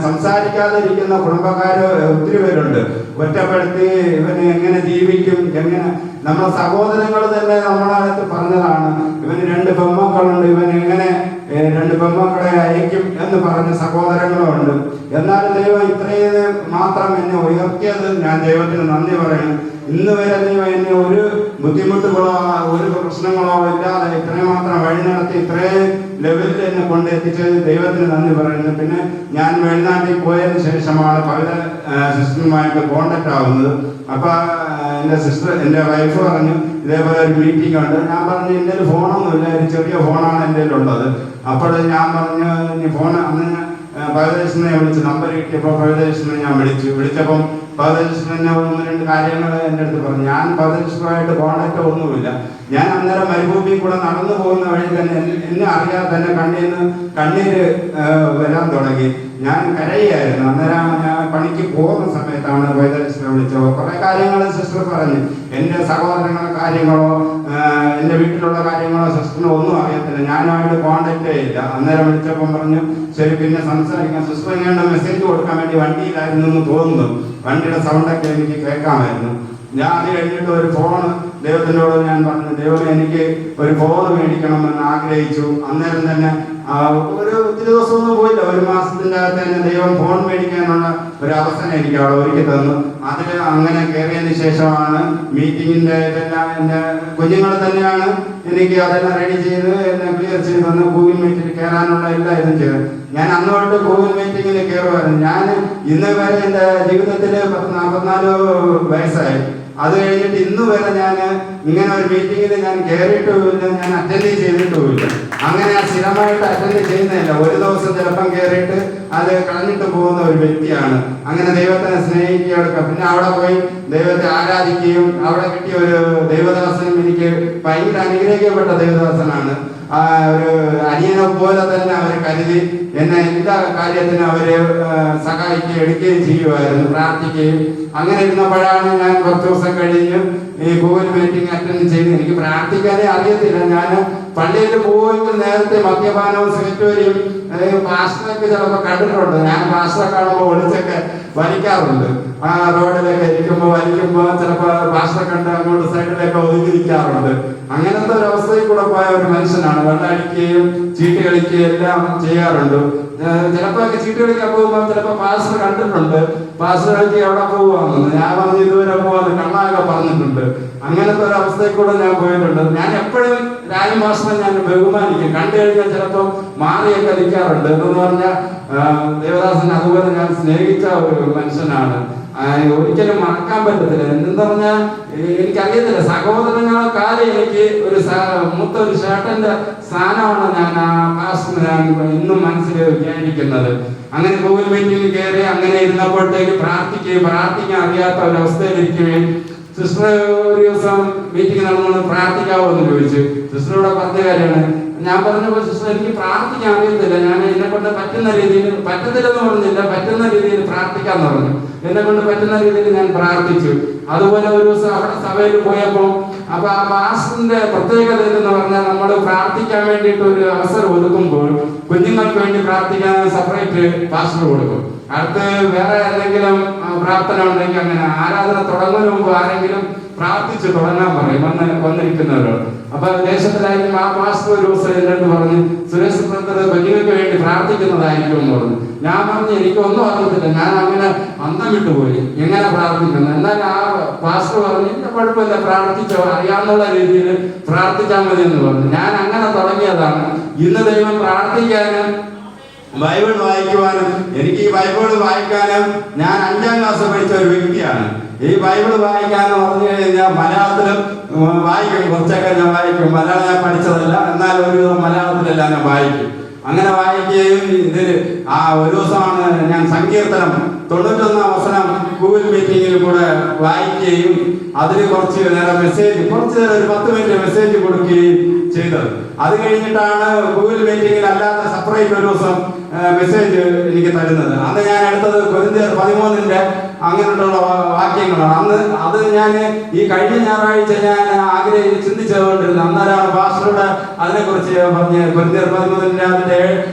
സംസാരിക്കാതെ ഇരിക്കുന്ന കുടുംബക്കാര് ഒത്തിരി പേരുണ്ട്. ഒറ്റപ്പെടുത്തി ഇവന് എങ്ങനെ ജീവിക്കും, എങ്ങനെ നമ്മുടെ സഹോദരങ്ങൾ തന്നെ നമ്മളെ അടുത്ത് പറഞ്ഞതാണ്, ഇവന് 2 പെൺമക്കളുണ്ട്, ഇവൻ എങ്ങനെ 2 പെൺമക്കളെ അയക്കും എന്ന് പറഞ്ഞ സഹോദരങ്ങളുണ്ട്. എന്നാൽ ദൈവം ഇത്രയും മാത്രം എന്നെ ഉയർത്തിയത് ഞാൻ ദൈവത്തിന് നന്ദി പറയുന്നു. ഇന്ന് വരെ ദൈവം എന്നെ ഒരു ബുദ്ധിമുട്ടുകളോ ഒരു പ്രശ്നങ്ങളോ ഇല്ലാതെ ഇത്രയും മാത്രം വഴി നടത്തി ഇത്രയും ലെവലിൽ എന്നെ കൊണ്ട് എത്തിച്ചത് ദൈവത്തിന് നന്ദി പറയുന്നു. പിന്നെ ഞാൻ വെളിനാട്ടിൽ പോയതിന് ശേഷമാണ് പല സിസ്റ്ററുമായിട്ട് കോണ്ടാക്ട് ആവുന്നത്. അപ്പൊ എൻ്റെ വൈഫ് പറഞ്ഞു ഇതേപോലെ ഒരു മീറ്റിംഗ് ഉണ്ട്. ഞാൻ പറഞ്ഞു എൻ്റെ ഒരു ഫോണൊന്നുമില്ല, ഒരു ചെറിയ ഫോണാണ് എൻ്റെ ഉള്ളത്. അപ്പോൾ ഞാൻ പറഞ്ഞു ഇനി ഫോൺ അന്ന് ഭഗദേശനെ വിളിച്ച് നമ്പർ കിട്ടിയപ്പോൾ ഭഗദേശനെ ഞാൻ വിളിച്ചപ്പം ഭഗദേശനെ 1-2 കാര്യങ്ങൾ എൻ്റെ അടുത്ത് പറഞ്ഞു. ഞാൻ ഭഗദേശുമായിട്ട് കോണ്ടാക്ട് ഒന്നുമില്ല. ഞാൻ അന്നേരം മരുഭൂമിയിൽ കൂടെ നടന്നു പോകുന്ന വഴി തന്നെ എന്നെ അറിയാതെ തന്നെ കണ്ണീര് വരാൻ തുടങ്ങി. ഞാൻ കരയായിരുന്നു. അന്നേരം ഞാൻ പണിക്ക് പോകുന്ന സമയത്താണ് വൈദ്യസിനെ വിളിച്ചത്. കുറെ കാര്യങ്ങൾ സിസ്റ്റർ പറഞ്ഞു. എൻ്റെ സഹോദരങ്ങളുടെ കാര്യങ്ങളോ എൻ്റെ വീട്ടിലുള്ള കാര്യങ്ങളോ സിസ്റ്ററിന് ഒന്നും അറിയത്തില്ല, ഞാനുമായിട്ട് കോണ്ടാക്റ്റേ ഇല്ല. അന്നേരം വിളിച്ചപ്പം പറഞ്ഞു ശരി പിന്നെ സംസാരിക്കാം. സിസ്റ്റർ എങ്ങനെയുണ്ട് മെസ്സേജ് കൊടുക്കാൻ വേണ്ടി വണ്ടിയിലായിരുന്നു എന്ന് തോന്നുന്നു. വണ്ടിയുടെ സൗണ്ടൊക്കെ എനിക്ക് കേൾക്കാമായിരുന്നു. ഞാൻ അത് കഴിഞ്ഞിട്ട് ഒരു ഫോണ് ദൈവത്തിനോട് ഞാൻ പറഞ്ഞു, ദൈവം എനിക്ക് ഒരു ഫോൺ മേടിക്കണമെന്ന് ആഗ്രഹിച്ചു. അന്നേരം തന്നെ ഒത്തിരി ദിവസമൊന്നും പോയില്ല, 1 മാസത്തിൻ്റെ അകത്ത് തന്നെ ദൈവം ഫോൺ മേടിക്കാനുള്ള ഒരു അവസരം എനിക്ക് അവിടെ ഒരുക്കി തന്നു. അതിൽ അങ്ങനെ കയറിയതിന് ശേഷമാണ് മീറ്റിങ്ങിൻ്റെ ഇതെല്ലാം എൻ്റെ കുഞ്ഞുങ്ങൾ തന്നെയാണ് എനിക്ക് അതെല്ലാം റെഡി ചെയ്ത് എന്നെ ക്ലിയർ ചെയ്ത് തന്ന് ഗൂഗിൾ മീറ്റിൽ കയറാനുള്ള എല്ലാ ഇതും ചെയ്തു. ഞാൻ അന്ന് തൊട്ട് ഗൂഗിൾ മീറ്റിങ്ങിൽ കയറുമായിരുന്നു. ഞാൻ ഇന്ന് വരെ എൻ്റെ ജീവിതത്തിൽ 44 വയസ്സായി. അത് കഴിഞ്ഞിട്ട് ഇന്ന് വരെ ഞാൻ ഇങ്ങനെ ഒരു മീറ്റിങ്ങിൽ ഞാൻ കയറിയിട്ടുമില്ല, ഞാൻ അറ്റൻഡ് ചെയ്തിട്ടുമില്ല. അങ്ങനെ സ്ഥിരമായിട്ട് അറ്റൻഡ് ചെയ്യുന്നില്ല. ഒരു ദിവസം ചിലപ്പം കയറിയിട്ട് അത് കളഞ്ഞിട്ട് പോകുന്ന ഒരു വ്യക്തിയാണ്. അങ്ങനെ ദൈവത്തെ സ്നേഹിക്കുകയൊക്കെ പിന്നെ അവിടെ പോയി ദൈവത്തെ ആരാധിക്കുകയും അവിടെ കിട്ടിയ ഒരു ദൈവദാസനും എനിക്ക് ഭയങ്കര അനുഗ്രഹിക്കപ്പെട്ട ദൈവദാസനാണ്. ഒരു അനിയനെ പോലെ തന്നെ അവർ കരുതി എന്നെ എല്ലാ കാര്യത്തിനും അവര് സഹായിക്കുകയും എടുക്കുകയും ചെയ്യുമായിരുന്നു, പ്രാർത്ഥിക്കുകയും. അങ്ങനെ ഇരുന്നപ്പോഴാണ് ഞാൻ കുറച്ച് ദിവസം കഴിഞ്ഞ് ഈ ഗൂഗിൾ മീറ്റിംഗ് അറ്റൻഡ് ചെയ്ത്. എനിക്ക് പ്രാർത്ഥിക്കാനേ അറിയത്തില്ല. ഞാൻ പള്ളിയിൽ പോയെങ്കിൽ നേരത്തെ മദ്യപാനവും സെക്രട്ടറിയും പാസ്റ്ററൊക്കെ ചിലപ്പോൾ കണ്ടിട്ടുണ്ട്. ഞാൻ പാസ്റ്ററെ കാണുമ്പോൾ ഒളിച്ചൊക്കെ വലിക്കാറുണ്ട്. ആ റോഡിലൊക്കെ വലിക്കുമ്പോൾ ചിലപ്പോൾ പാസ്റ്ററെ കണ്ട് അങ്ങോട്ട് സൈഡിലൊക്കെ ഒതുങ്ങിയിരിക്കാറുണ്ട്. അങ്ങനത്തെ ഒരു അവസ്ഥയിൽ കൂടെ പോയ ഒരു മനുഷ്യനാണ്. വെള്ളമടിക്കുകയും ചീട്ട് കളിക്കുകയും എല്ലാം ചെയ്യാറുണ്ട്. ചിലപ്പോ ചീട്ട് കളിക്കാൻ പോകുമ്പോൾ ചിലപ്പോൾ പാസ്റ്റർ കണ്ടിട്ടുണ്ട്, പാസ്റ്റർ കളിക്ക് എവിടെ പോവാന്ന്. ഞാൻ പറഞ്ഞ് ഇതുവരെ പോവാന്ന് കണ്ണാകെ പറഞ്ഞിട്ടുണ്ട്. അങ്ങനത്തെ ഒരു അവസ്ഥയിൽ കൂടെ ഞാൻ പോയിട്ടുണ്ട്. ഞാൻ എപ്പോഴും രാജൻ പാസ്റ്ററെ ഞാൻ ബഹുമാനിക്കും. കണ്ടു കഴിഞ്ഞാൽ ചിലപ്പോൾ മാറിയൊക്കെ നിൽക്കാറുണ്ട്. എന്ന് പറഞ്ഞാൽ ദേവദാസൻ അതുപോലെ ഞാൻ സ്നേഹിച്ച ഒരു മനുഷ്യനാണ്. ഒരിക്കലും മറക്കാൻ പറ്റത്തില്ല. എന്തെന്ന് പറഞ്ഞാൽ എനിക്കറിയത്തില്ല, സഹോദരങ്ങളെക്കാലം എനിക്ക് മൂത്ത ഒരു ചേട്ടന്റെ സ്ഥാനമാണ് ഞാൻ ആ പാസ്റ്റർ ഞാൻ ഇന്നും മനസ്സിൽ വിചാരിക്കുന്നത്. അങ്ങനെ ഗൂഗിൾ മീറ്റിംഗ് കയറി അങ്ങനെ ഇരുന്നപ്പോഴത്തേക്ക് പ്രാർത്ഥിക്കാൻ അറിയാത്ത ഒരവസ്ഥയിലിരിക്കുകയും സിസ്റ്റർ ഒരു ദിവസം മീറ്റിംഗ് നടന്നു പ്രാർത്ഥിക്കാവോ എന്ന് ചോദിച്ചു. സിസ്റ്ററോടെ പറഞ്ഞ കാര്യമാണ്. ഞാൻ പറഞ്ഞപ്പോൾ സിസ്റ്റർ എനിക്ക് പ്രാർത്ഥിക്കാൻ അറിയത്തില്ല, ഞാൻ എന്നെ കൊണ്ട് പറ്റുന്ന രീതിയിൽ, പറ്റത്തില്ലെന്ന് പറഞ്ഞില്ല, പറ്റുന്ന രീതിയിൽ പ്രാർത്ഥിക്കാന്ന് പറഞ്ഞു. എന്നെ കൊണ്ട് പറ്റുന്ന രീതിയിൽ ഞാൻ പ്രാർത്ഥിച്ചു. അതുപോലെ ഒരു ദിവസം അവിടെ സഭയിൽ പോയപ്പോൾ അപ്പൊ ആ പാസ്റ്ററിന്റെ പ്രത്യേകത എന്ന് പറഞ്ഞാൽ നമ്മൾ പ്രാർത്ഥിക്കാൻ വേണ്ടിയിട്ട് ഒരു അവസരം ഒതുക്കുമ്പോൾ കുഞ്ഞുങ്ങൾക്ക് വേണ്ടി പ്രാർത്ഥിക്കാൻ സെപ്പറേറ്റ് പാസ്റ്റർ കൊടുക്കും. അടുത്ത് വേറെ എന്തെങ്കിലും പ്രാർത്ഥന ഉണ്ടെങ്കിൽ അങ്ങനെ ആരാധന തുടങ്ങുന്നതിന് മുമ്പ് ആരെങ്കിലും പ്രാർത്ഥിച്ച് തുടങ്ങാൻ പറയും വന്നിരിക്കുന്നവരോട്. അപ്പൊ ദേശത്തിലായിരിക്കും ആ പാസ്റ്റർ ഒരു ദിവസം എൻ്റെ അടുത്ത് പറഞ്ഞു, സുരേഷ് ബ്രദർ കുഞ്ഞുങ്ങൾക്ക് വേണ്ടി പ്രാർത്ഥിക്കുന്നതായിരിക്കും എന്ന് പറഞ്ഞു. ഞാൻ പറഞ്ഞു എനിക്കൊന്നും അറിയത്തില്ല, ഞാൻ അങ്ങനെ അന്തം വിട്ടുപോയി എങ്ങനെ പ്രാർത്ഥിക്കുന്നു. എന്നാൽ ആ പാസ്റ്റർ പറഞ്ഞു ഇല്ല കുഴപ്പമില്ല, പ്രാർത്ഥിച്ചോ, അറിയാവുന്ന രീതിയിൽ പ്രാർത്ഥിച്ചാൽ മതി എന്ന് പറഞ്ഞു. ഞാൻ അങ്ങനെ തുടങ്ങിയതാണ്. ഇന്ന് ദൈവം പ്രാർത്ഥിക്കാനും ബൈബിൾ വായിക്കുവാനും, എനിക്ക് ഈ ബൈബിൾ വായിക്കാനും ഞാൻ 5ാം ക്ലാസ് പഠിച്ച ഒരു വ്യക്തിയാണ്. ഈ ബൈബിൾ വായിക്കാന്ന് പറഞ്ഞു കഴിഞ്ഞാൽ മലയാളത്തിലും വായിക്കും, കുറച്ചൊക്കെ ഞാൻ വായിക്കും. മലയാളം ഞാൻ പഠിച്ചതല്ല, എന്നാൽ ഒരു മലയാളത്തിലെല്ലാം ഞാൻ വായിക്കും. അങ്ങനെ വായിക്കുകയും ഒരു ദിവസമാണ് ഞാൻ സങ്കീർത്തനം 91 വസനം ഗൂഗിൾ മീറ്റിംഗിൽ കൂടെ വായിക്കുകയും അതിൽ കുറച്ച് നേരം കുറച്ച് നേരം ഒരു 10 മിനിറ്റ് മെസ്സേജ് കൊടുക്കുകയും ചെയ്തത്. അത് കഴിഞ്ഞിട്ടാണ് ഗൂഗിൾ മീറ്റിംഗിൽ അല്ലാത്ത സെപ്പറേറ്റ് ഒരു ദിവസം മെസ്സേജ് എനിക്ക് തരുന്നത്. അന്ന് ഞാൻ എടുത്തത് കൊരിന്ത്യർ 13 അങ്ങനെയുള്ള വാക്യങ്ങളാണ്. അന്ന് അത് ഞാൻ ഈ കഴിഞ്ഞ ഞായറാഴ്ച ഞാൻ ചിന്തിച്ചുകൊണ്ടിരുന്നത്. അന്നേരമാണ് പാസ്റ്ററുടെ അതിനെക്കുറിച്ച് പറഞ്ഞ് കൊരിന്ത്യർ 13 അതിന്റെ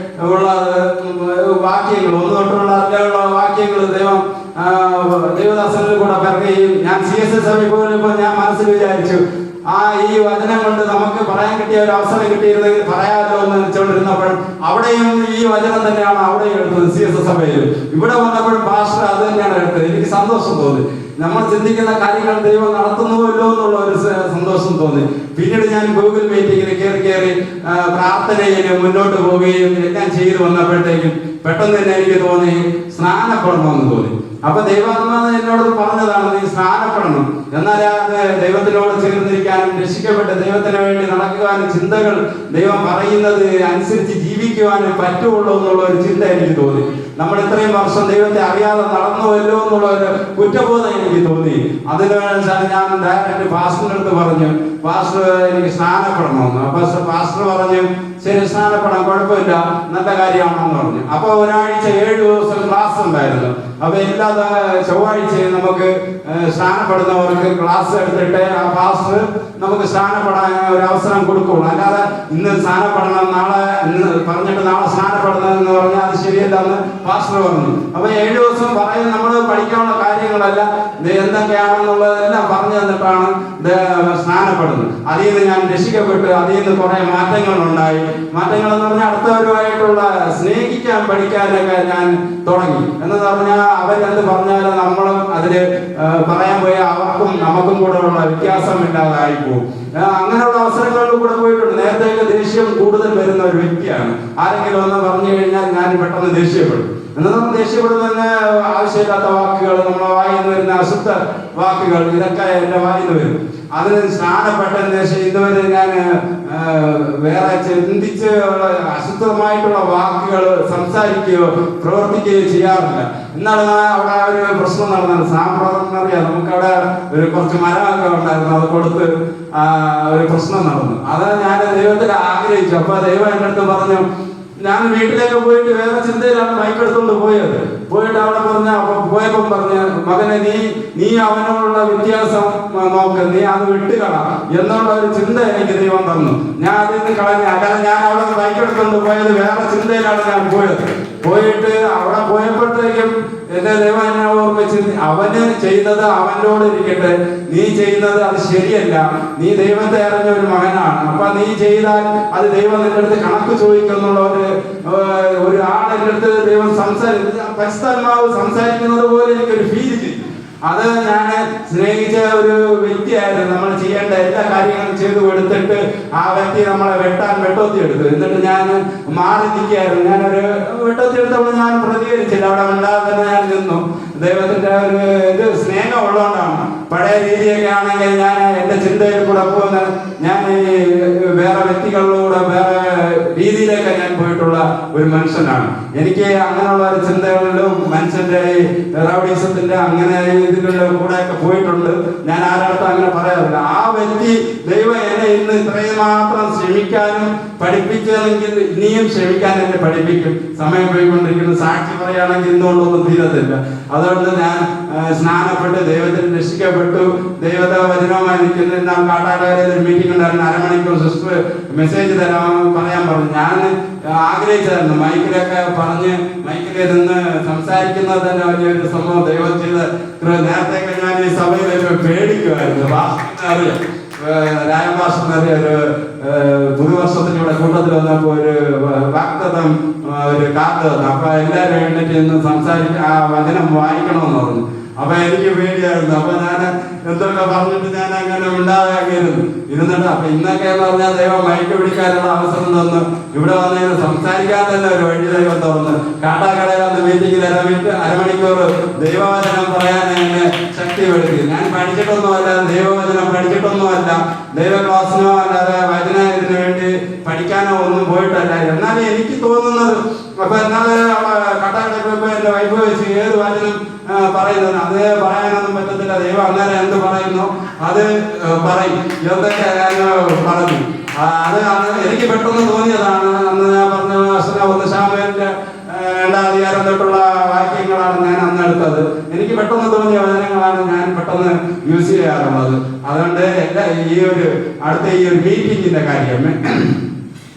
ഉള്ള വാക്യങ്ങൾ 1 തൊട്ടുള്ള അതിലുള്ള വാക്യങ്ങൾ ദൈവദാസനിൽ കൂടെ പറയുകയും ഞാൻ CSS സഭയിൽ പോയപ്പോൾ ഞാൻ മനസ്സിൽ വിചാരിച്ചു ഈ വചനം കൊണ്ട് നമുക്ക് പറയാൻ കിട്ടിയ ഒരു അവസരം കിട്ടിയിരുന്നെങ്കിൽ പറയാമല്ലോ എന്ന് വെച്ചുകൊണ്ടിരുന്നപ്പോൾ അവിടെയും ഈ വചനം തന്നെയാണ് അവിടെയും എടുത്തത്. CSS സഭയിൽ ഇവിടെ വന്നപ്പോഴും പാസ്റ്റർ അത് തന്നെയാണ് എടുത്തത്. എനിക്ക് സന്തോഷം തോന്നി. നമ്മൾ ചിന്തിക്കുന്ന കാര്യങ്ങൾ ദൈവം നടത്തുന്നുവല്ലോ എന്നുള്ള ഒരു സന്തോഷം തോന്നി. പിന്നീട് ഞാൻ ഗൂഗിൾ മീറ്റിംഗിൽ കയറി പ്രാർത്ഥനയിൽ മുന്നോട്ട് പോവുകയും എല്ലാം ചെയ്തു വന്നപ്പോഴത്തേക്കും പെട്ടെന്ന് തന്നെ എനിക്ക് തോന്നി സ്നാനപ്പെടണമെന്ന് തോന്നി. അപ്പൊ ദൈവാത്മാവ് എന്നോട് പറഞ്ഞതാണ് നീ സ്നാനപ്പെടണം, എന്നാലേ അത് ദൈവത്തിനോട് ചേർന്നിരിക്കാനും രക്ഷിക്കപ്പെട്ട് ദൈവത്തിന് വേണ്ടി നടക്കുവാനും ചിന്തകൾ ദൈവം പറയുന്നത് അനുസരിച്ച് ജീവിക്കുവാനും പറ്റുള്ളൂ എന്നുള്ള ഒരു ചിന്ത എനിക്ക് തോന്നി. നമ്മൾ ഇത്രയും വർഷം ദൈവത്തെ അറിയാതെ നടന്നുവല്ലോ എന്നുള്ള ഒരു കുറ്റബോധം എനിക്ക് തോന്നി. അതിനുവേണ്ടി ഞാൻ ഡയറക്റ്റ് പാസ്റ്ററിന്റെ അടുത്ത് പറഞ്ഞു, പാസ്റ്റർ എനിക്ക് സ്നാനപ്പെടണമെന്ന്. അപ്പൊ പാസ്റ്റർ പറഞ്ഞു ശരി സ്നാനപ്പെടാൻ കുഴപ്പമില്ല, നല്ല കാര്യമാണെന്ന് പറഞ്ഞു. അപ്പൊ ഒരാഴ്ച 7 ദിവസം ക്ലാസ് ഉണ്ടായിരുന്നു. അപ്പൊ എല്ലാ ചൊവ്വാഴ്ചയും നമുക്ക് സ്നാനപ്പെടുന്നവർക്ക് ക്ലാസ് എടുത്തിട്ട് ആ പാസ്റ്റർ നമുക്ക് സ്നാനപ്പെടാൻ ഒരു അവസരം കൊടുക്കുള്ളൂ. അല്ലാതെ ഇന്ന് സ്നാനപ്പെടണം നാളെ പറഞ്ഞിട്ട് നാളെ സ്നാനപ്പെടുന്നതെന്ന് പറഞ്ഞാൽ അത് ശരിയല്ല എന്ന് പാസ്റ്റർ പറഞ്ഞു. അപ്പൊ 7 ദിവസം നമ്മൾ പഠിക്കാനുള്ള കാര്യങ്ങളെല്ലാം എന്തൊക്കെയാണെന്നുള്ളതെല്ലാം പറഞ്ഞു തന്നിട്ടാണ് സ്നാനപ്പെടുന്നത്. അതിൽ നിന്ന് ഞാൻ രക്ഷിക്കപ്പെട്ടു. അതിൽ നിന്ന് കുറെ മാറ്റങ്ങൾ ഉണ്ടായി. മാറ്റങ്ങൾ എന്ന് പറഞ്ഞാൽ അടുത്തവരുമായിട്ടുള്ള സ്നേഹിക്കാൻ പഠിക്കാനൊക്കെ ഞാൻ തുടങ്ങി. എന്ന് പറഞ്ഞാൽ അവരെന്ത് പറഞ്ഞാലും നമ്മളും അതില് പറയാൻ പോയ അവർക്കും നമുക്കും കൂടെ ഉള്ള വ്യത്യാസമില്ലാതായി പോകും. അങ്ങനെയുള്ള അവസരങ്ങളിൽ കൂടെ പോയിട്ടുണ്ട്. നേരത്തെ ദേഷ്യം കൂടുതൽ വരുന്ന ഒരു വ്യക്തിയാണ്. ആരെങ്കിലും ഒന്ന് പറഞ്ഞു കഴിഞ്ഞാൽ ഞാൻ പെട്ടെന്ന് ദേഷ്യപ്പെടും. എന്നാൽ നമ്മൾ ദേഷ്യപ്പെടുന്ന ആവശ്യമില്ലാത്ത വാക്കുകൾ, നമ്മളെ വായിൽ നിന്ന് വരുന്ന അശുദ്ധ വാക്കുകൾ, ഇതൊക്കെ എൻ്റെ വായിൽ നിന്ന് വരും. അതിന് സ്നാനപ്പെട്ടതിന് ശേഷം ഇതുവരെ ഞാൻ വേറെ ചിന്തിച്ച് അശുദ്ധമായിട്ടുള്ള വാക്കുകൾ സംസാരിക്കുകയോ പ്രവർത്തിക്കുകയോ ചെയ്യാറില്ല. എന്നാണ് അവിടെ ഒരു പ്രശ്നം നടന്നത്. സാമ്പ്രദം അറിയാം, നമുക്കവിടെ ഒരു കുറച്ച് മരമൊക്കെ ഉണ്ടായിരുന്നു, അത് കൊടുത്ത് ഒരു പ്രശ്നം നടന്നു. അത് ഞാൻ ദൈവത്തിൽ ആഗ്രഹിച്ചു. അപ്പൊ ദൈവം എൻ്റെ അടുത്ത് പറഞ്ഞു, ഞാൻ വീട്ടിലേക്ക് പോയിട്ട് വേറെ ചിന്തയിലാണ് മൈക്കെടുത്തോണ്ട് പോയിട്ട് അവിടെ പറഞ്ഞ അപ്പൊ പോയപ്പം പറഞ്ഞ മകനെ നീ അവനോടുള്ള വ്യത്യാസം നോക്ക്, നീ അത് വിട്ടുകള എന്നുള്ള ഒരു ചിന്ത എനിക്ക് ദൈവം തന്നു. ഞാൻ അതിൽ നിന്ന് കളഞ്ഞ. അല്ലാതെ ഞാൻ അവിടെ മൈക്കെടുത്തോണ്ട് പോയത് വേറെ ചിന്തയിലാണ് ഞാൻ പോയിട്ട് അവിടെ പോയപ്പോഴത്തേക്കും എന്റെ ദൈവം എന്നെ ഓർമ്മിച്ച് അവന് ചെയ്തത് അവനോട് ഇരിക്കട്ടെ, നീ ചെയ്യുന്നത് അത് ശരിയല്ല, നീ ദൈവത്തെ അറിഞ്ഞ ഒരു മകനാണ്. അപ്പൊ നീ ചെയ്താൽ അത് ദൈവം നിന്റെ അടുത്ത് കണക്ക് ചോദിക്കുന്നുള്ള ഒരു ആളെന്റെ അടുത്ത് ദൈവം പരിശുദ്ധാത്മാവ് സംസാരിക്കുന്നത് പോലെ എനിക്കൊരു ഫീൽ ചെയ്തു. അത് ഞാൻ സ്നേഹിച്ച ഒരു വ്യക്തിയായിരുന്നു. നമ്മൾ ചെയ്യേണ്ട എല്ലാ കാര്യങ്ങളും ചെയ്തു കൊടുത്തിട്ട് ആ വ്യക്തി നമ്മളെ വെട്ടോത്തി എടുത്തു. എന്നിട്ട് ഞാൻ മാറി നിൽക്കുകയായിരുന്നു. ഞാനൊരു വെട്ടോത്തി എടുത്തപ്പോൾ ഞാൻ പ്രതികരിച്ചില്ല, അവിടെ ഉണ്ടാകുന്ന ഞാൻ നിന്നു. ദൈവത്തിന്റെ ഒരു ഇത് സ്നേഹം ഉള്ളതുകൊണ്ടാണ്. പഴയ രീതിയൊക്കെ ആണെങ്കിൽ ഞാൻ എൻ്റെ ചിന്തയിൽ കൂടെ പോകുന്ന ഞാൻ ഈ വേറെ വ്യക്തികളിലൂടെ വേറെ രീതിയിലേക്ക് ഞാൻ പോയിട്ടുള്ള ഒരു മനുഷ്യനാണ്. എനിക്ക് അങ്ങനെയുള്ള ഒരു ചിന്തകളിലും മനുഷ്യന്റെ റൗഡീസത്തിന്റെ അങ്ങനെ ഇതിലുള്ള കൂടെയൊക്കെ പോയിട്ടുണ്ട്. ഞാൻ ആരടുത്തും അങ്ങനെ പറയാറില്ല. ആ വ്യക്തി ദൈവം എന്നെ ഇന്ന് ഇത്രയും മാത്രം ശ്രമിക്കാനും പഠിപ്പിച്ചതെങ്കിൽ ഇനിയും ശ്രമിക്കാൻ എന്നെ പഠിപ്പിക്കും. സമയം പോയിക്കൊണ്ടിരിക്കുന്നു. സാക്ഷി പറയുകയാണെങ്കിൽ ഇന്നുകൊണ്ടൊന്നും തീരത്തില്ല. അതുകൊണ്ട് ഞാൻ സ്നാനപ്പെട്ട് ദൈവത്തിൽ രക്ഷിക്കപ്പെട്ടു. ദൈവത്തെ വചനവുമായി നിൽക്കുന്ന നാം കാട്ടാക്കാരെ ഒരു മീറ്റിംഗ് ഉണ്ടായിരുന്നു. അരമണിക്കൂർ സിസ്റ്റർ മെസ്സേജ് പറയാൻ പറഞ്ഞു. ഞാൻ ആഗ്രഹിച്ചായിരുന്നു മൈക്കിലൊക്കെ പറഞ്ഞ് മൈക്കിൽ നിന്ന് സംസാരിക്കുന്നത് തന്നെ വലിയൊരു സംഭവം ദൈവം ചെയ്ത്. നേരത്തെ ഞാൻ ഈ സഭയിൽ പേടിക്കുമായിരുന്നു. അറിയാം രായഭാഷണറിയ ഒരു പുതുവർഷത്തിലൂടെ കൂട്ടത്തിൽ വന്നപ്പോൾ ഒരു വാഗ്ദത്തം ഒരു കാർഡ് തന്നു. അപ്പൊ എല്ലാവരും എഴുന്നേറ്റ് ഇന്ന് സംസാരിക്കാൻ ആ വചനം വായിക്കണമെന്ന് പറഞ്ഞു. അപ്പൊ എനിക്ക് പേടിയായിരുന്നു. അപ്പൊ ഞാൻ എന്തൊക്കെ പറഞ്ഞിട്ട് ഞാൻ അങ്ങനെ ഇരുന്നിട്ട് അപ്പൊ ഇന്നൊക്കെ എന്ന് പറഞ്ഞാൽ ദൈവം മയക്ക് പിടിക്കാനുള്ള അവസരം തന്നു. ഇവിടെ വന്നതിന് സംസാരിക്കാൻ തന്നെ ഒരു വഴി ദൈവം തുറന്ന് കാട്ടാക്കടയിൽ വന്ന് മീറ്റിംഗിൽ അരമണിക്കൂർ ദൈവവചനം പറയാൻ എന്നെ ശക്തിപ്പെടുത്തി. ഞാൻ പഠിച്ചിട്ടൊന്നുമല്ല, ദൈവവചനം പഠിച്ചിട്ടൊന്നുമല്ല, ദൈവ ക്ലാസ്സിനോ അല്ലാതെ വചനത്തിന് വേണ്ടി പഠിക്കാനോ ഒന്നും പോയിട്ടല്ല. എന്നാലും എനിക്ക് തോന്നുന്നത് അപ്പൊ എന്നാല് കാട്ടാക്കടയിൽ പോയപ്പോ എന്റെ വൈഫ് വെച്ച് ഏത് വചനം പറയുന്നത് അത് പറയാനൊന്നും പറ്റത്തില്ല. ദൈവം അങ്ങനെ എന്ത് പറയുന്നു അത് പറയും എന്തൊക്കെ ഞാൻ പറഞ്ഞു. അത് എനിക്ക് പെട്ടെന്ന് തോന്നിയതാണ്. അന്ന് ഞാൻ പറഞ്ഞ 1 ശമൂവേലിന്റെ 2-ാം അധികാരം തൊട്ടുള്ള വാക്യങ്ങളാണ് ഞാൻ അന്ന് എടുത്തത്. എനിക്ക് പെട്ടെന്ന് തോന്നിയ വചനങ്ങളാണ് ഞാൻ പെട്ടെന്ന് യൂസ് ചെയ്യാറുള്ളത്. അതുകൊണ്ട് ഈ ഒരു അടുത്ത ഈ ഒരു മീറ്റിംഗിന്റെ കാര്യം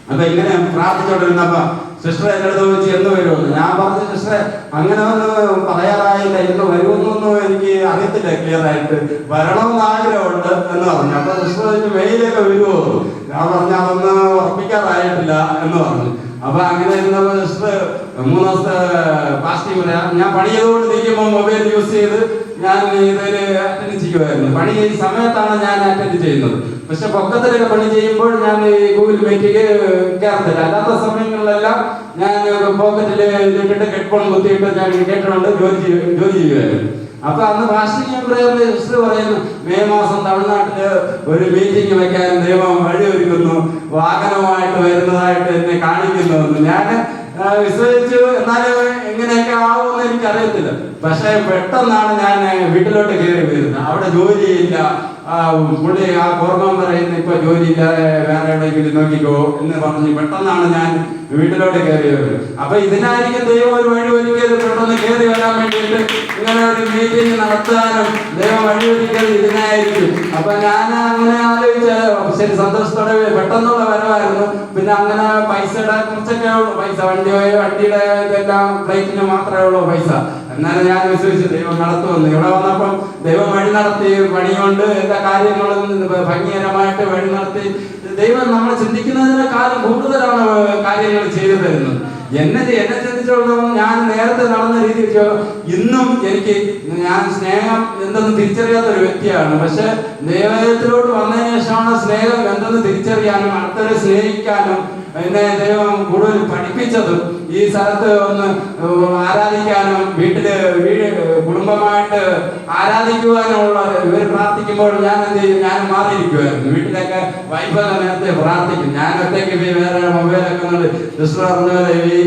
അപ്പൊ ഇങ്ങനെ പ്രാർത്ഥിച്ചോണ്ടിരുന്നപ്പോ സിസ്റ്റർ എൻ്റെ അടുത്ത് ചോദിച്ചു എന്ന് വരുമെന്ന്. ഞാൻ പറഞ്ഞു സിസ്റ്ററെ അങ്ങനെ ഒന്നും പറയാറായില്ല, എന്ന് വരുമെന്നൊന്നും എനിക്ക് അറിയത്തില്ല ക്ലിയർ ആയിട്ട്. വരണമെന്ന് ആഗ്രഹമുണ്ട് എന്ന് പറഞ്ഞു. അപ്പൊ സിസ്റ്റർ ചോദിച്ചു മെയിലൊക്കെ വരുമോ? ഞാൻ പറഞ്ഞു അതൊന്നും ഉറപ്പിക്കാറായിട്ടില്ല എന്ന് പറഞ്ഞു. അപ്പൊ അങ്ങനെ ഇരുന്നപ്പോൾ സിസ്റ്റർ 3 ദിവസത്തെ ഫാസ്റ്റിംഗ് ഞാൻ പണി ചെയ്തുകൊണ്ട് നിൽക്കുമ്പോൾ മൊബൈൽ യൂസ് ചെയ്ത് ഞാൻ ഇതിൽ അറ്റൻഡ് ചെയ്യുമായിരുന്നു. പണി ഈ സമയത്താണ് ഞാൻ അറ്റൻഡ് ചെയ്യുന്നത്. പക്ഷെ പൊക്കത്തിലൊക്കെ പണി ചെയ്യുമ്പോൾ ഞാൻ ഈ ഗൂഗിൾ മീറ്റിംഗ് കയറത്തില്ല. അല്ലാത്ത സമയങ്ങളിലെല്ലാം ഞാൻ പോക്കറ്റിൽ ഇട്ടിട്ട് ഹെഡ്ഫോൺ കുത്തിയിട്ട് ഞാൻ കേട്ടുകൊണ്ട് ജോലി ചെയ്യുമായിരുന്നു. അപ്പൊ അന്ന് ഫാസ്റ്റിംഗ് പ്രയറിൽ സിസ്റ്റർ പറയുന്നു മെയ് മാസം തമിഴ്നാട്ടില് ഒരു മീറ്റിംഗ് വെക്കാൻ ദൈവം വഴിയൊരുക്കുന്നു, വാഹനവുമായിട്ട് വരുന്നതായിട്ട് എന്നെ കാണിക്കുന്നു. ഞാൻ വിശ്വസിച്ചു. എന്നാലും എങ്ങനെയൊക്കെ ആവുമെന്ന് എനിക്കറിയത്തില്ല. പക്ഷെ പെട്ടെന്നാണ് ഞാൻ വീട്ടിലോട്ട് കയറി വരുന്നത്. അവിടെ ജോലിയില്ല. പുള്ളി ആ കോർമ്മം പറയുന്ന ഇപ്പൊ ജോലിയില്ല, വേറെ എവിടെയെങ്കിലും നോക്കിക്കോ എന്ന് പറഞ്ഞ് പെട്ടെന്നാണ് ഞാൻ വീട്ടിലോട്ട് കയറി വരുന്നത്. അപ്പൊ ഇതിനായിരിക്കും ദൈവം ഒരു വഴി ഒരുക്കിയത്. പെട്ടെന്ന് കയറി വരാൻ വേണ്ടിയിട്ട് ഇങ്ങനെ ഒരു മീറ്റിംഗ് നടത്താനും ദൈവം വഴി ഒരുക്കിയത് ഇതിനായിരിക്കും. അപ്പൊ ഞാൻ അങ്ങനെ ആലോചിച്ച ശരി സന്തോഷത്തോടെ പെട്ടെന്നുള്ള വരവായിരുന്നു. പിന്നെ അങ്ങനെ പൈസയുടെ കുറച്ചൊക്കെ ഉള്ളൂ. പൈസ വണ്ടിയുടെ ഇതെല്ലാം ഫ്ലൈറ്റിന് മാത്രമേ ഉള്ളൂ പൈസ. എന്നാലും ഞാൻ വിശ്വസിച്ചു ദൈവം നടത്തുമെന്ന്. ഇവിടെ വന്നപ്പം ദൈവം വഴി നടത്തി. പണിയുണ്ട്, എല്ലാ കാര്യങ്ങളും ഭംഗികരമായിട്ട് വഴി നടത്തി. ദൈവം നമ്മൾ ചിന്തിക്കുന്നതിനേക്കാളും കൂടുതലാണ് കാര്യങ്ങൾ ചെയ്തു തരുന്നത്. എന്നെ ചിന്തിച്ചോളം ഞാൻ നേരത്തെ നടന്ന രീതി വെച്ചോ ഇന്നും എനിക്ക് ഞാൻ സ്നേഹം എന്തെന്ന് തിരിച്ചറിയാത്ത ഒരു വ്യക്തിയാണ്. പക്ഷെ ദൈവത്തിലോട്ട് വന്നതിന് ശേഷമാണ് സ്നേഹം എന്തെന്ന് തിരിച്ചറിയാനും അടുത്തവരെ സ്നേഹിക്കാനും എന്നെ ദൈവം കൂടുതൽ പഠിപ്പിച്ചതും ഈ സ്ഥലത്ത് ഒന്ന് ആരാധിക്കാനും കുടുംബമായിട്ട് ആരാധിക്കുവാനുള്ള ഇവർ പ്രാർത്ഥിക്കുമ്പോൾ ഞാൻ എന്ത് ചെയ്യും, ഞാൻ മാറിയിരിക്കുമായിരുന്നു. വീട്ടിലൊക്കെ വൈഫൊക്കെ നേരത്തെ പ്രാർത്ഥിക്കും. ഞാൻ ഒറ്റയ്ക്ക് വേറെ മൊബൈലൊക്കെ പറഞ്ഞ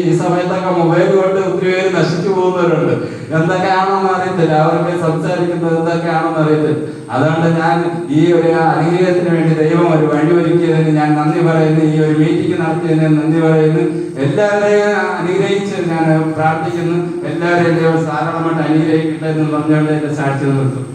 ഈ സമയത്തൊക്കെ മൊബൈൽ കൊണ്ട് ഒത്തിരി പേര് നശിച്ചു പോകുന്നവരുണ്ട്. എന്തൊക്കെയാണെന്ന് അറിയത്തില്ല, അവർക്ക് സംസാരിക്കുന്നത് എന്തൊക്കെയാണെന്ന് അറിയത്തില്ല. അതുകൊണ്ട് ഞാൻ ഈ ഒരു അനുഗ്രഹത്തിന് വേണ്ടി ദൈവം ഒരു വഴി ഒരുക്കിയതിന് ഞാൻ നന്ദി പറയുന്നു. ഈ ഒരു മീറ്റിംഗ് നടത്തിയതിന് നന്ദി പറയുന്നു. എല്ലാവരെയും അനുഗ്രഹിച്ച് ഞാൻ പ്രാർത്ഥിക്കുന്നു. എല്ലാവരെയും ദൈവം ധാരാളമായിട്ട് അനുഗ്രഹിക്കട്ടെ എന്ന് പറഞ്ഞുകൊണ്ട് എന്റെ സാക്ഷി നിർത്തും.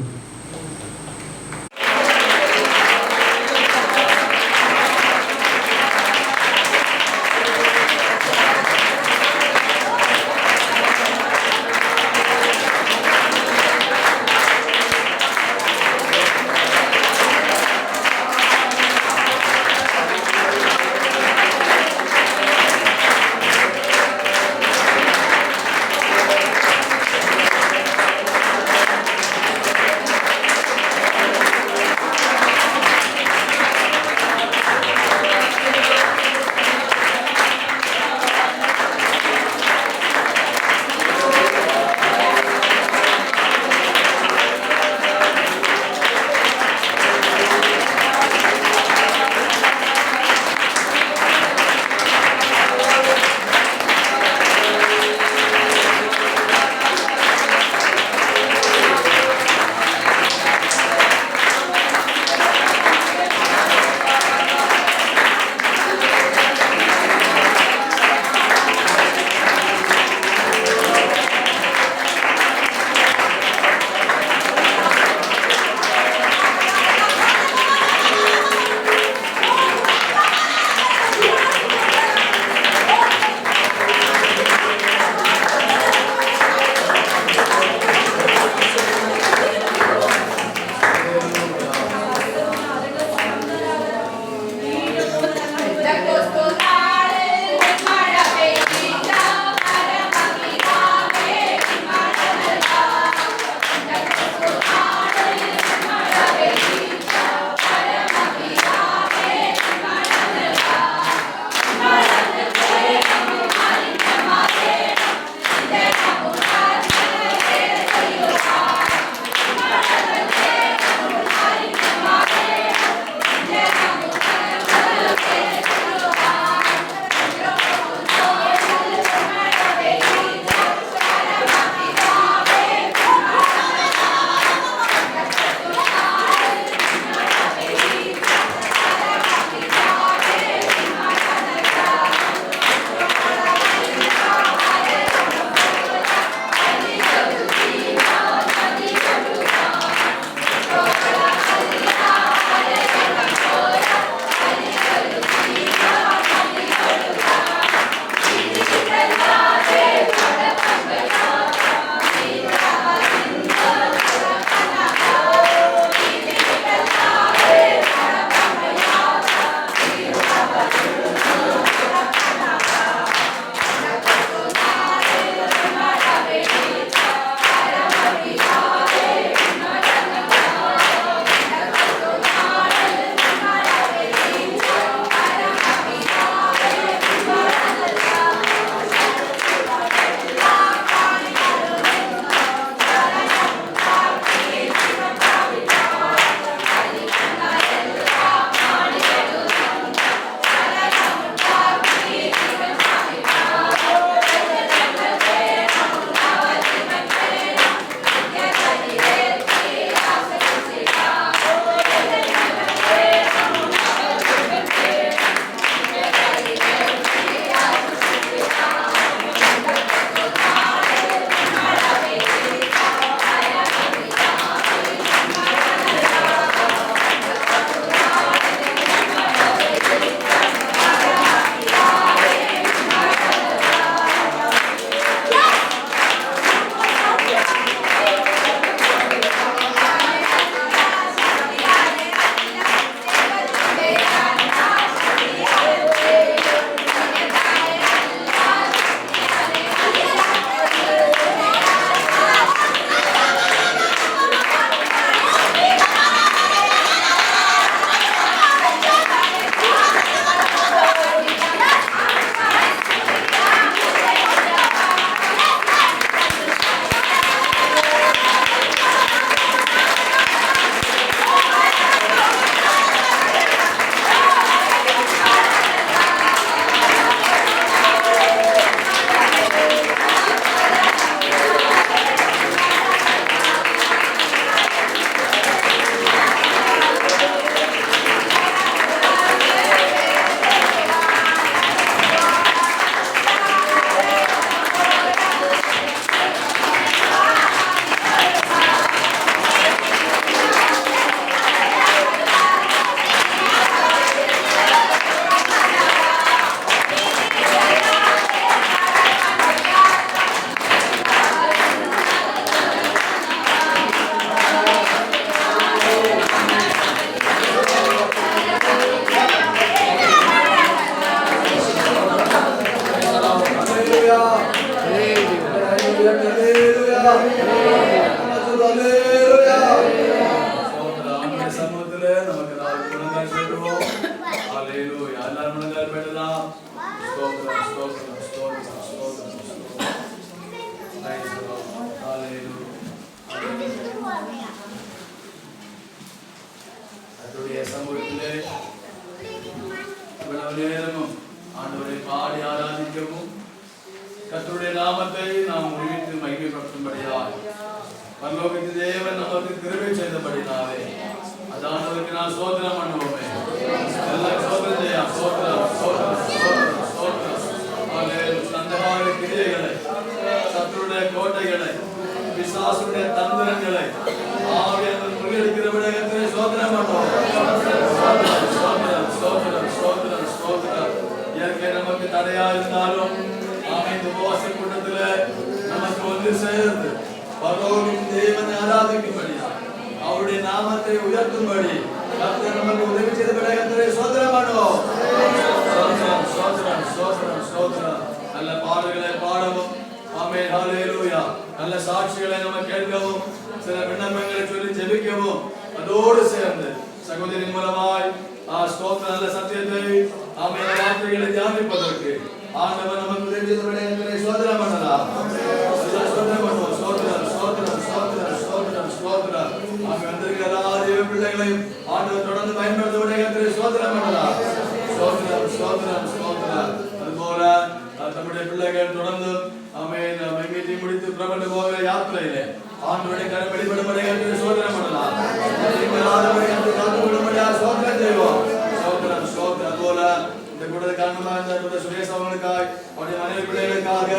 நமக்கு நாள் குணங்கள் பெறுவோம். ஹalleluya. எல்லாரும் குணங்கள் பெறலாம். ஸ்தோத்திரம் ஸ்தோத்திரம் ஸ்தோத்திரம் ஸ்தோத்திரம். Praise the Lord. Hallelujah. கர்த்தருடைய சமூகத்திலே இவ்வளவு நேரமும் ஆண்டவரை பாடி ஆராதிக்கவும் கர்த்தருடைய நாமத்தை நாம் உரிவித்து மகிமைப்படுத்தும்படியாய் பரலோகத்தின் தேவன் நமக்கு கிருபை செய்தபடினாலே அதானவருக்கு நான் ஸ்தோத்திரம் பண்ணுவோமே. எல்லாம் ஸ்தோத்திரம் செய்யா. ஸ்தோத்திரம் ஸ்தோத்திரம் ஸ்தோத்திரம் ஸ்தோத்திரம். ஹalleluya. அந்தகார கிரியைகளை, சத்துருடைய கோட்டைகளை, பிசாசுடைய தந்திரங்களை ஆவியானவர் முறியடிக்கிறபடி கர்த்தரை ஸ்தோத்திரம் பண்ணுவோம். ஸ்தோத்திரம் ஸ்தோத்திரம் ஸ்தோத்திரம் ஸ்தோத்திரம். இயற்கை நமக்கு தடையா இருந்தாலும் இந்த உபவாச கூட்டத்துல நமக்கு ஒன்று சேர்ந்து பரலோகத்தின் தேவனை ஆராதிக்கும்படியா அவருடைய நாமத்தை உயர்த்தும்படி கர்த்தர் நமக்கு உதவி செய்தபடி கர்த்தரை ஸ்தோத்திரம் பண்ணுவோம். ஸ்தோத்திரம் ஸ்தோத்திரம் ஸ்தோத்திரம் ஸ்தோத்திரம். நல்ல பாடல்களை பாடவும், ஆமென், ஹalleluya. நல்ல சாட்சிகளை நம்ம கேட்கவும், சில விண்ணப்பங்களை சொல்லி ஜெபிக்கவும், அதோடு சேர்ந்து சகோதரி மூலமாய் ஸ்தோத்திர நல்ல சத்தியத்தை ஆமென் வார்த்தைகளை தியானிப்பதற்கு ஆண்டவர் நமக்கு உதவி செய்தபடி கர்த்தரை ஸ்தோத்திரம் பண்ணலாம். ஸ்தோத்திரம் பண்ணுவோம். ஸ்தோத்திரம் ஸ்தோத்திரம் ஸ்தோத்திரம் ஸ்தோத்திரம் ஸ்தோத்திரம். ஆமென். வந்திருக்கிற எல்லா தேவ பிள்ளைகளையும் ஆண்டவர் தொடர்ந்து பயன்படுத்தபடி கர்த்தரை ஸ்தோத்திரம் பண்ணலாம். ஸ்தோத்திரம் ஸ்தோத்திரம் ஸ்தோத்திரம். அதுபோல நம்முடைய பிள்ளைகள் தொடர்ந்து ஆமென் மீட்டிங் முடித்து புறப்பட்டு போகிற யாத்திரையிலே ஆண்டவருடைய கரம் வெளிப்படும்படி கர்த்தரை ஸ்தோத்திரம் பண்ணலாம். ஸ்தோத்திரம் செய்வோம். ஸ்தோத்திரம் ஸ்தோத்திரம். அதுபோல இந்த கூட்டத்தை காரணமாக சுரேஷ் அவர்களுக்காக அவருடைய மனைவி பிள்ளைகளுக்காக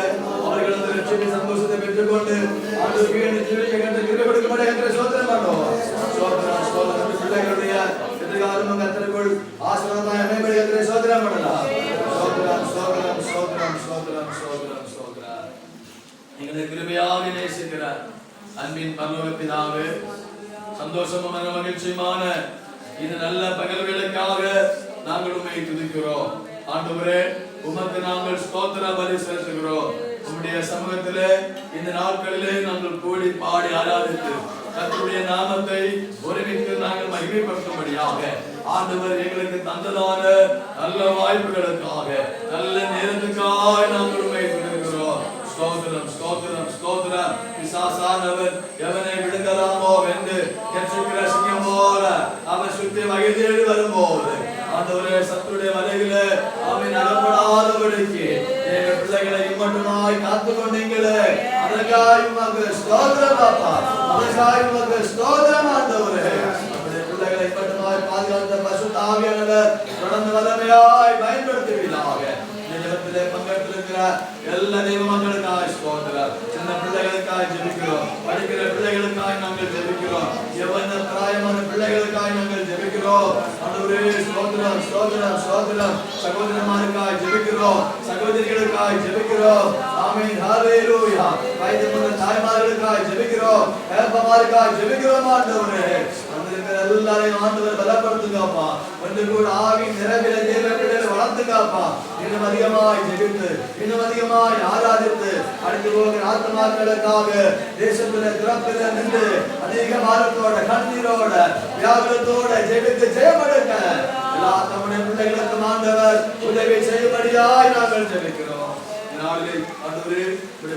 அவர்களது லட்சுமி சந்தோஷத்தை பெற்றுக்கொண்டு ஆண்டவருக்கு ஜீவிக்க கண்டு கிருபை கொடுக்கும்படி கர்த்தரை ஸ்தோத்திரம் பண்ணுவோம். ஸ்தோத்திரம் ஸ்தோத்திரம். பிள்ளைகளுடைய எதிர்காலம் கர்த்தருக்குள் ஆசீர்வாதமாய் அமையும்படி கர்த்தரை ஸ்தோத்திரம் பண்ணலாம். ஸ்தோத்திரம் ஸ்தோத்திரம் ஸ்தோத்திரம் ஸ்தோத்திரம் ஸ்தோத்திரம் ஸ்தோத்திரம். எங்களை கிருபையாக நேசிக்கிறார் அன்பின் பரலோக பிதாவே, சந்தோஷமான மகிழ்ச்சியுமான இந்த நல்ல பகல்களுக்காக நாங்கள் உம்மை துதிக்கிறோம். ஆண்டவரே, உமக்கு நாங்கள் ஸ்தோத்திர பலி செலுத்துகிறோம். உம்முடைய சமூகத்திலே இந்த நாட்களிலே நாங்கள் கூடி பாடி ஆராதித்து கர்த்தருடைய நாமத்தை ஒருமித்து நாங்கள் மகிமைப்படுத்தும்படியாக ஆண்டவர் எங்களுக்கு தந்ததான நல்ல வாய்ப்புகளுக்காக நல்ல நேரத்துக்காக நாங்கள் உம்மை துதிக்கிறோம். ஸ்தோத்திரம் ஸ்தோத்திரம் ஸ்தோத்திரம். பிசாசானவர் எவனை விடுங்கலாமோ என்று கெச்சுக்கிற சிங்கம் போல அவன் சுற்றி வகை தேடி வரும்போது ஆண்டவரே சத்துருடைய வலையிலே அவன் அகப்படாதபடிக்கு எங்கள் பிள்ளைகளை இம்மட்டுமாய் காத்து கொண்டீங்களே, அதற்காக உமக்கு ஸ்தோத்திரம் அப்பா. அதற்காக உமக்கு ஸ்தோத்திரம் ஆண்டவரே. நம்முடைய பிள்ளைகளை இம்மட்டுமாய் பாதுகாத்த பரிசுத்த ஆவியானவர் தொடர்ந்து வல்லமையாய் பயன்படுத்துவீராக. ஜெபத்திலே பங்கெடுத்திருக்கிற எல்லா தெய்வ மக்களுக்காக ஸ்தோத்திரம். சின்ன பிள்ளைகளுக்காக ஜெபிக்கிறோம். படிக்கிற பிள்ளைகளுக்காக நாங்கள் ஜெபிக்கிறோம். யவன பிராயமான பிள்ளைகளுக்காக நாங்கள் ஜெபிக்கிறோம். ஆண்டவரே ஸ்தோத்திரம் ஸ்தோத்திரம் ஸ்தோத்திரம். சகோதரமாருக்காக ஜெபிக்கிறோம். சகோதரிகளுக்காக ஜெபிக்கிறோம். ஆமென், ஹalleluya. வயதுள்ள தாய்மார்களுக்காக ஜெபிக்கிறோம். ஏப்பமாருக்காக ஜெபிக்கிறோம். ஆண்டவரே வந்திருக்கிற எல்லாரையும் ஆண்டவர் பலப்படுத்துங்கப்பா. ஒன்று கூட ஆவி நிறைவில தேவ பிள்ளைகளை வளர்த்துங்கப்பா. இன்னும் அதிகமாய் ஜெபித்து, இன்னும் அதிகமாய் ஆராதித்து அடுத்து போகிற ஆத்மாக்களுக்காக தேசத்துல திறப்பில நின்று அநேக பாரத்தோட கண்ணீரோட வியாகுலத்தோட ஜெபித்து ஜெயமெடுக்க எல்லா தம்முடைய பிள்ளைகளுக்கும் ஆண்டவர் உதவி செய்யும்படியாய் நாங்கள் ஜெபிக்கிறோம்.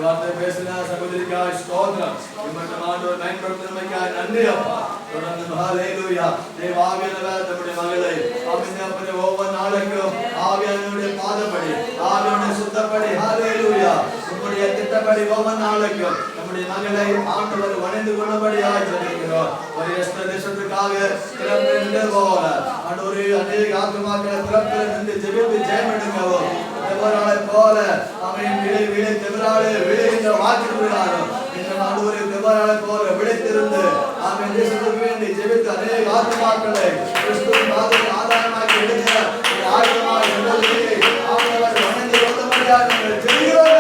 வார்த்தை பேசின சகோதரிக்காய் ஸ்தோத்திரம். இம்மட்டும் ஆண்டவர் பயன்படுத்துவதற்காக நன்றி அப்பா. தொடர்ந்து ஹalleluya. தேவாவியானவர் நம்முடைய மகளை ஆமென் ஒவ்வொரு நாளைக்கும் ஆவியானவருடைய பாதப்படி ஆவியானவருடைய சுத்தப்படி ஹalleluya உம்முடைய திட்டப்படி ஒவ்வொரு நாளைக்கும் நம்முடைய மகளை ஆண்டவர் வணைந்து கொள்ளும்படியாய் ஜெபிக்கிறோம். ஒரு தேசத்துக்காக திறந்து நின்று போல ஆண்டவரே அநேக ஆத்துமாக்களை திறந்து நின்று ஜெபித்து ஜெயம் எடுக்கவும் தேவராளை போல ஆமென் விழி தேவராளை விழுகின்ற வாக்கிடுகிறாரோ இந்த ஆண்டவரே தேவராளை போல விழித்திருந்து ஆமென் தேசத்துக்கு வேண்டி ஜெபித்து அநேக ஆத்துமாக்களை கிறிஸ்துவின் பாதத்தில் ஆதாரமாக்கி எடுக்கிற ஆயுதமாய் எங்களுக்கு ஆண்டவர் வணங்கி கொள்ளும்படியாக நாங்கள் ஜெபிக்கிறோம்.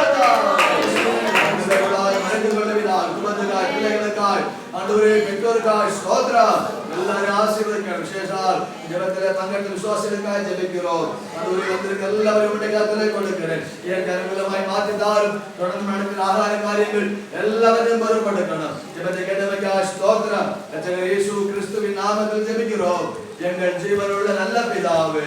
மறைந்து கொள்ளவில்லை குடும்பத்துக்காய் பிள்ளைகளுக்காய் ஆண்டவரே பெற்றோருக்காய் ஸ்தோத்திரம். எல்லாரும் ஆசீர்வதிக்க விசேஷால் ஜெபத்திலே பங்கெடுத்து விசுவாசிகளுக்காய் ஜெபிக்கிறோம். ஆண்டவரே வந்திருக்க எல்லாரும் உம்முடைய கரத்திலே கொடுக்கிறேன். ஏன் கருவிலமாய் மாற்றித்தாரும் தொடர்ந்து நடக்கிற ஆகார காரியங்கள் எல்லாவற்றையும் பொறுப்படுத்தணும். ஜெபத்தை கேட்டவைக்காய் ஸ்தோத்திரம். இரட்சகர் இயேசு கிறிஸ்துவின் நாமத்தில் ஜெபிக்கிறோம். எங்கள் ஜீவனுள்ள நல்ல பிதாவே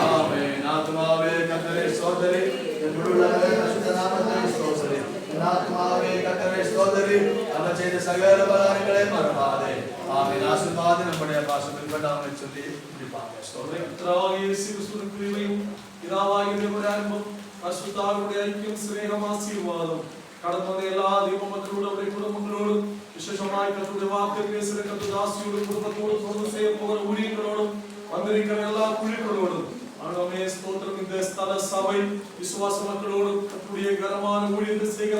ஆமென். ஆத்மாவே கர்த்தரை ஸ்தோத்திரி, என் முழுவதுமே பரிசுத்த நாமத்தை ஸ்தோத்திரி. என் ஆத்மாவே கர்த்தரை ஸ்தோத்திரி, அவர் செய்த சகல உபகாரங்களை மறவாதே. ஆமென். ஆசீர்வாதம் நம்முடைய பாசத்தில் கொண்டாமை சொல்லி முடிப்பாங்க. ஸ்தோத்திரம். കർത്താവായ യേശു ക്രിസ്തുവിന്റെ കൃപയും പിതാവായ ദൈവരാജ്ഞവും പരിശുദ്ധാത്മാവിന്റെ ഐക്യം സ്നേഹം ആശീർവാദം കടന്നുവന്ന എല്ലാ ദൈവമക്കളോടും അവരുടെ കുടുംബങ്ങളോടും വിശേഷമായി കർത്തരുടെ വാക്യത്തിലെ കർത്തദാസിയോടും കുടുംബത്തോടും തുറന്നു ചെയ്യുന്ന ഊഴിയങ്ങളോടും വന്നിരിക്കുന്ന എല്ലാ കുഴികളോടും ആണമേ സ്തോത്രം. இந்த ஸ்தல சபை விசுவாச மக்களோடும் கர்த்தருடைய கரமான ஊழியத்தை செய்கிற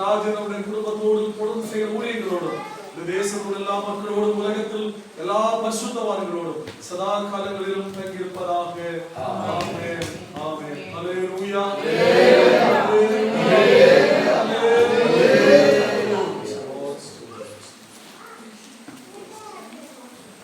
ராஜன் அவருடைய குடும்பத்தோடும் தொடர்ந்து செய்கிற ஊழியங்களோடும் இந்த தேசத்தோடு எல்லா மக்களோடும் உலகத்தில் எல்லா பரிசுத்தவான்களோடும் சதா காலங்களிலும் தங்கியிருப்பதாக ஆமென்.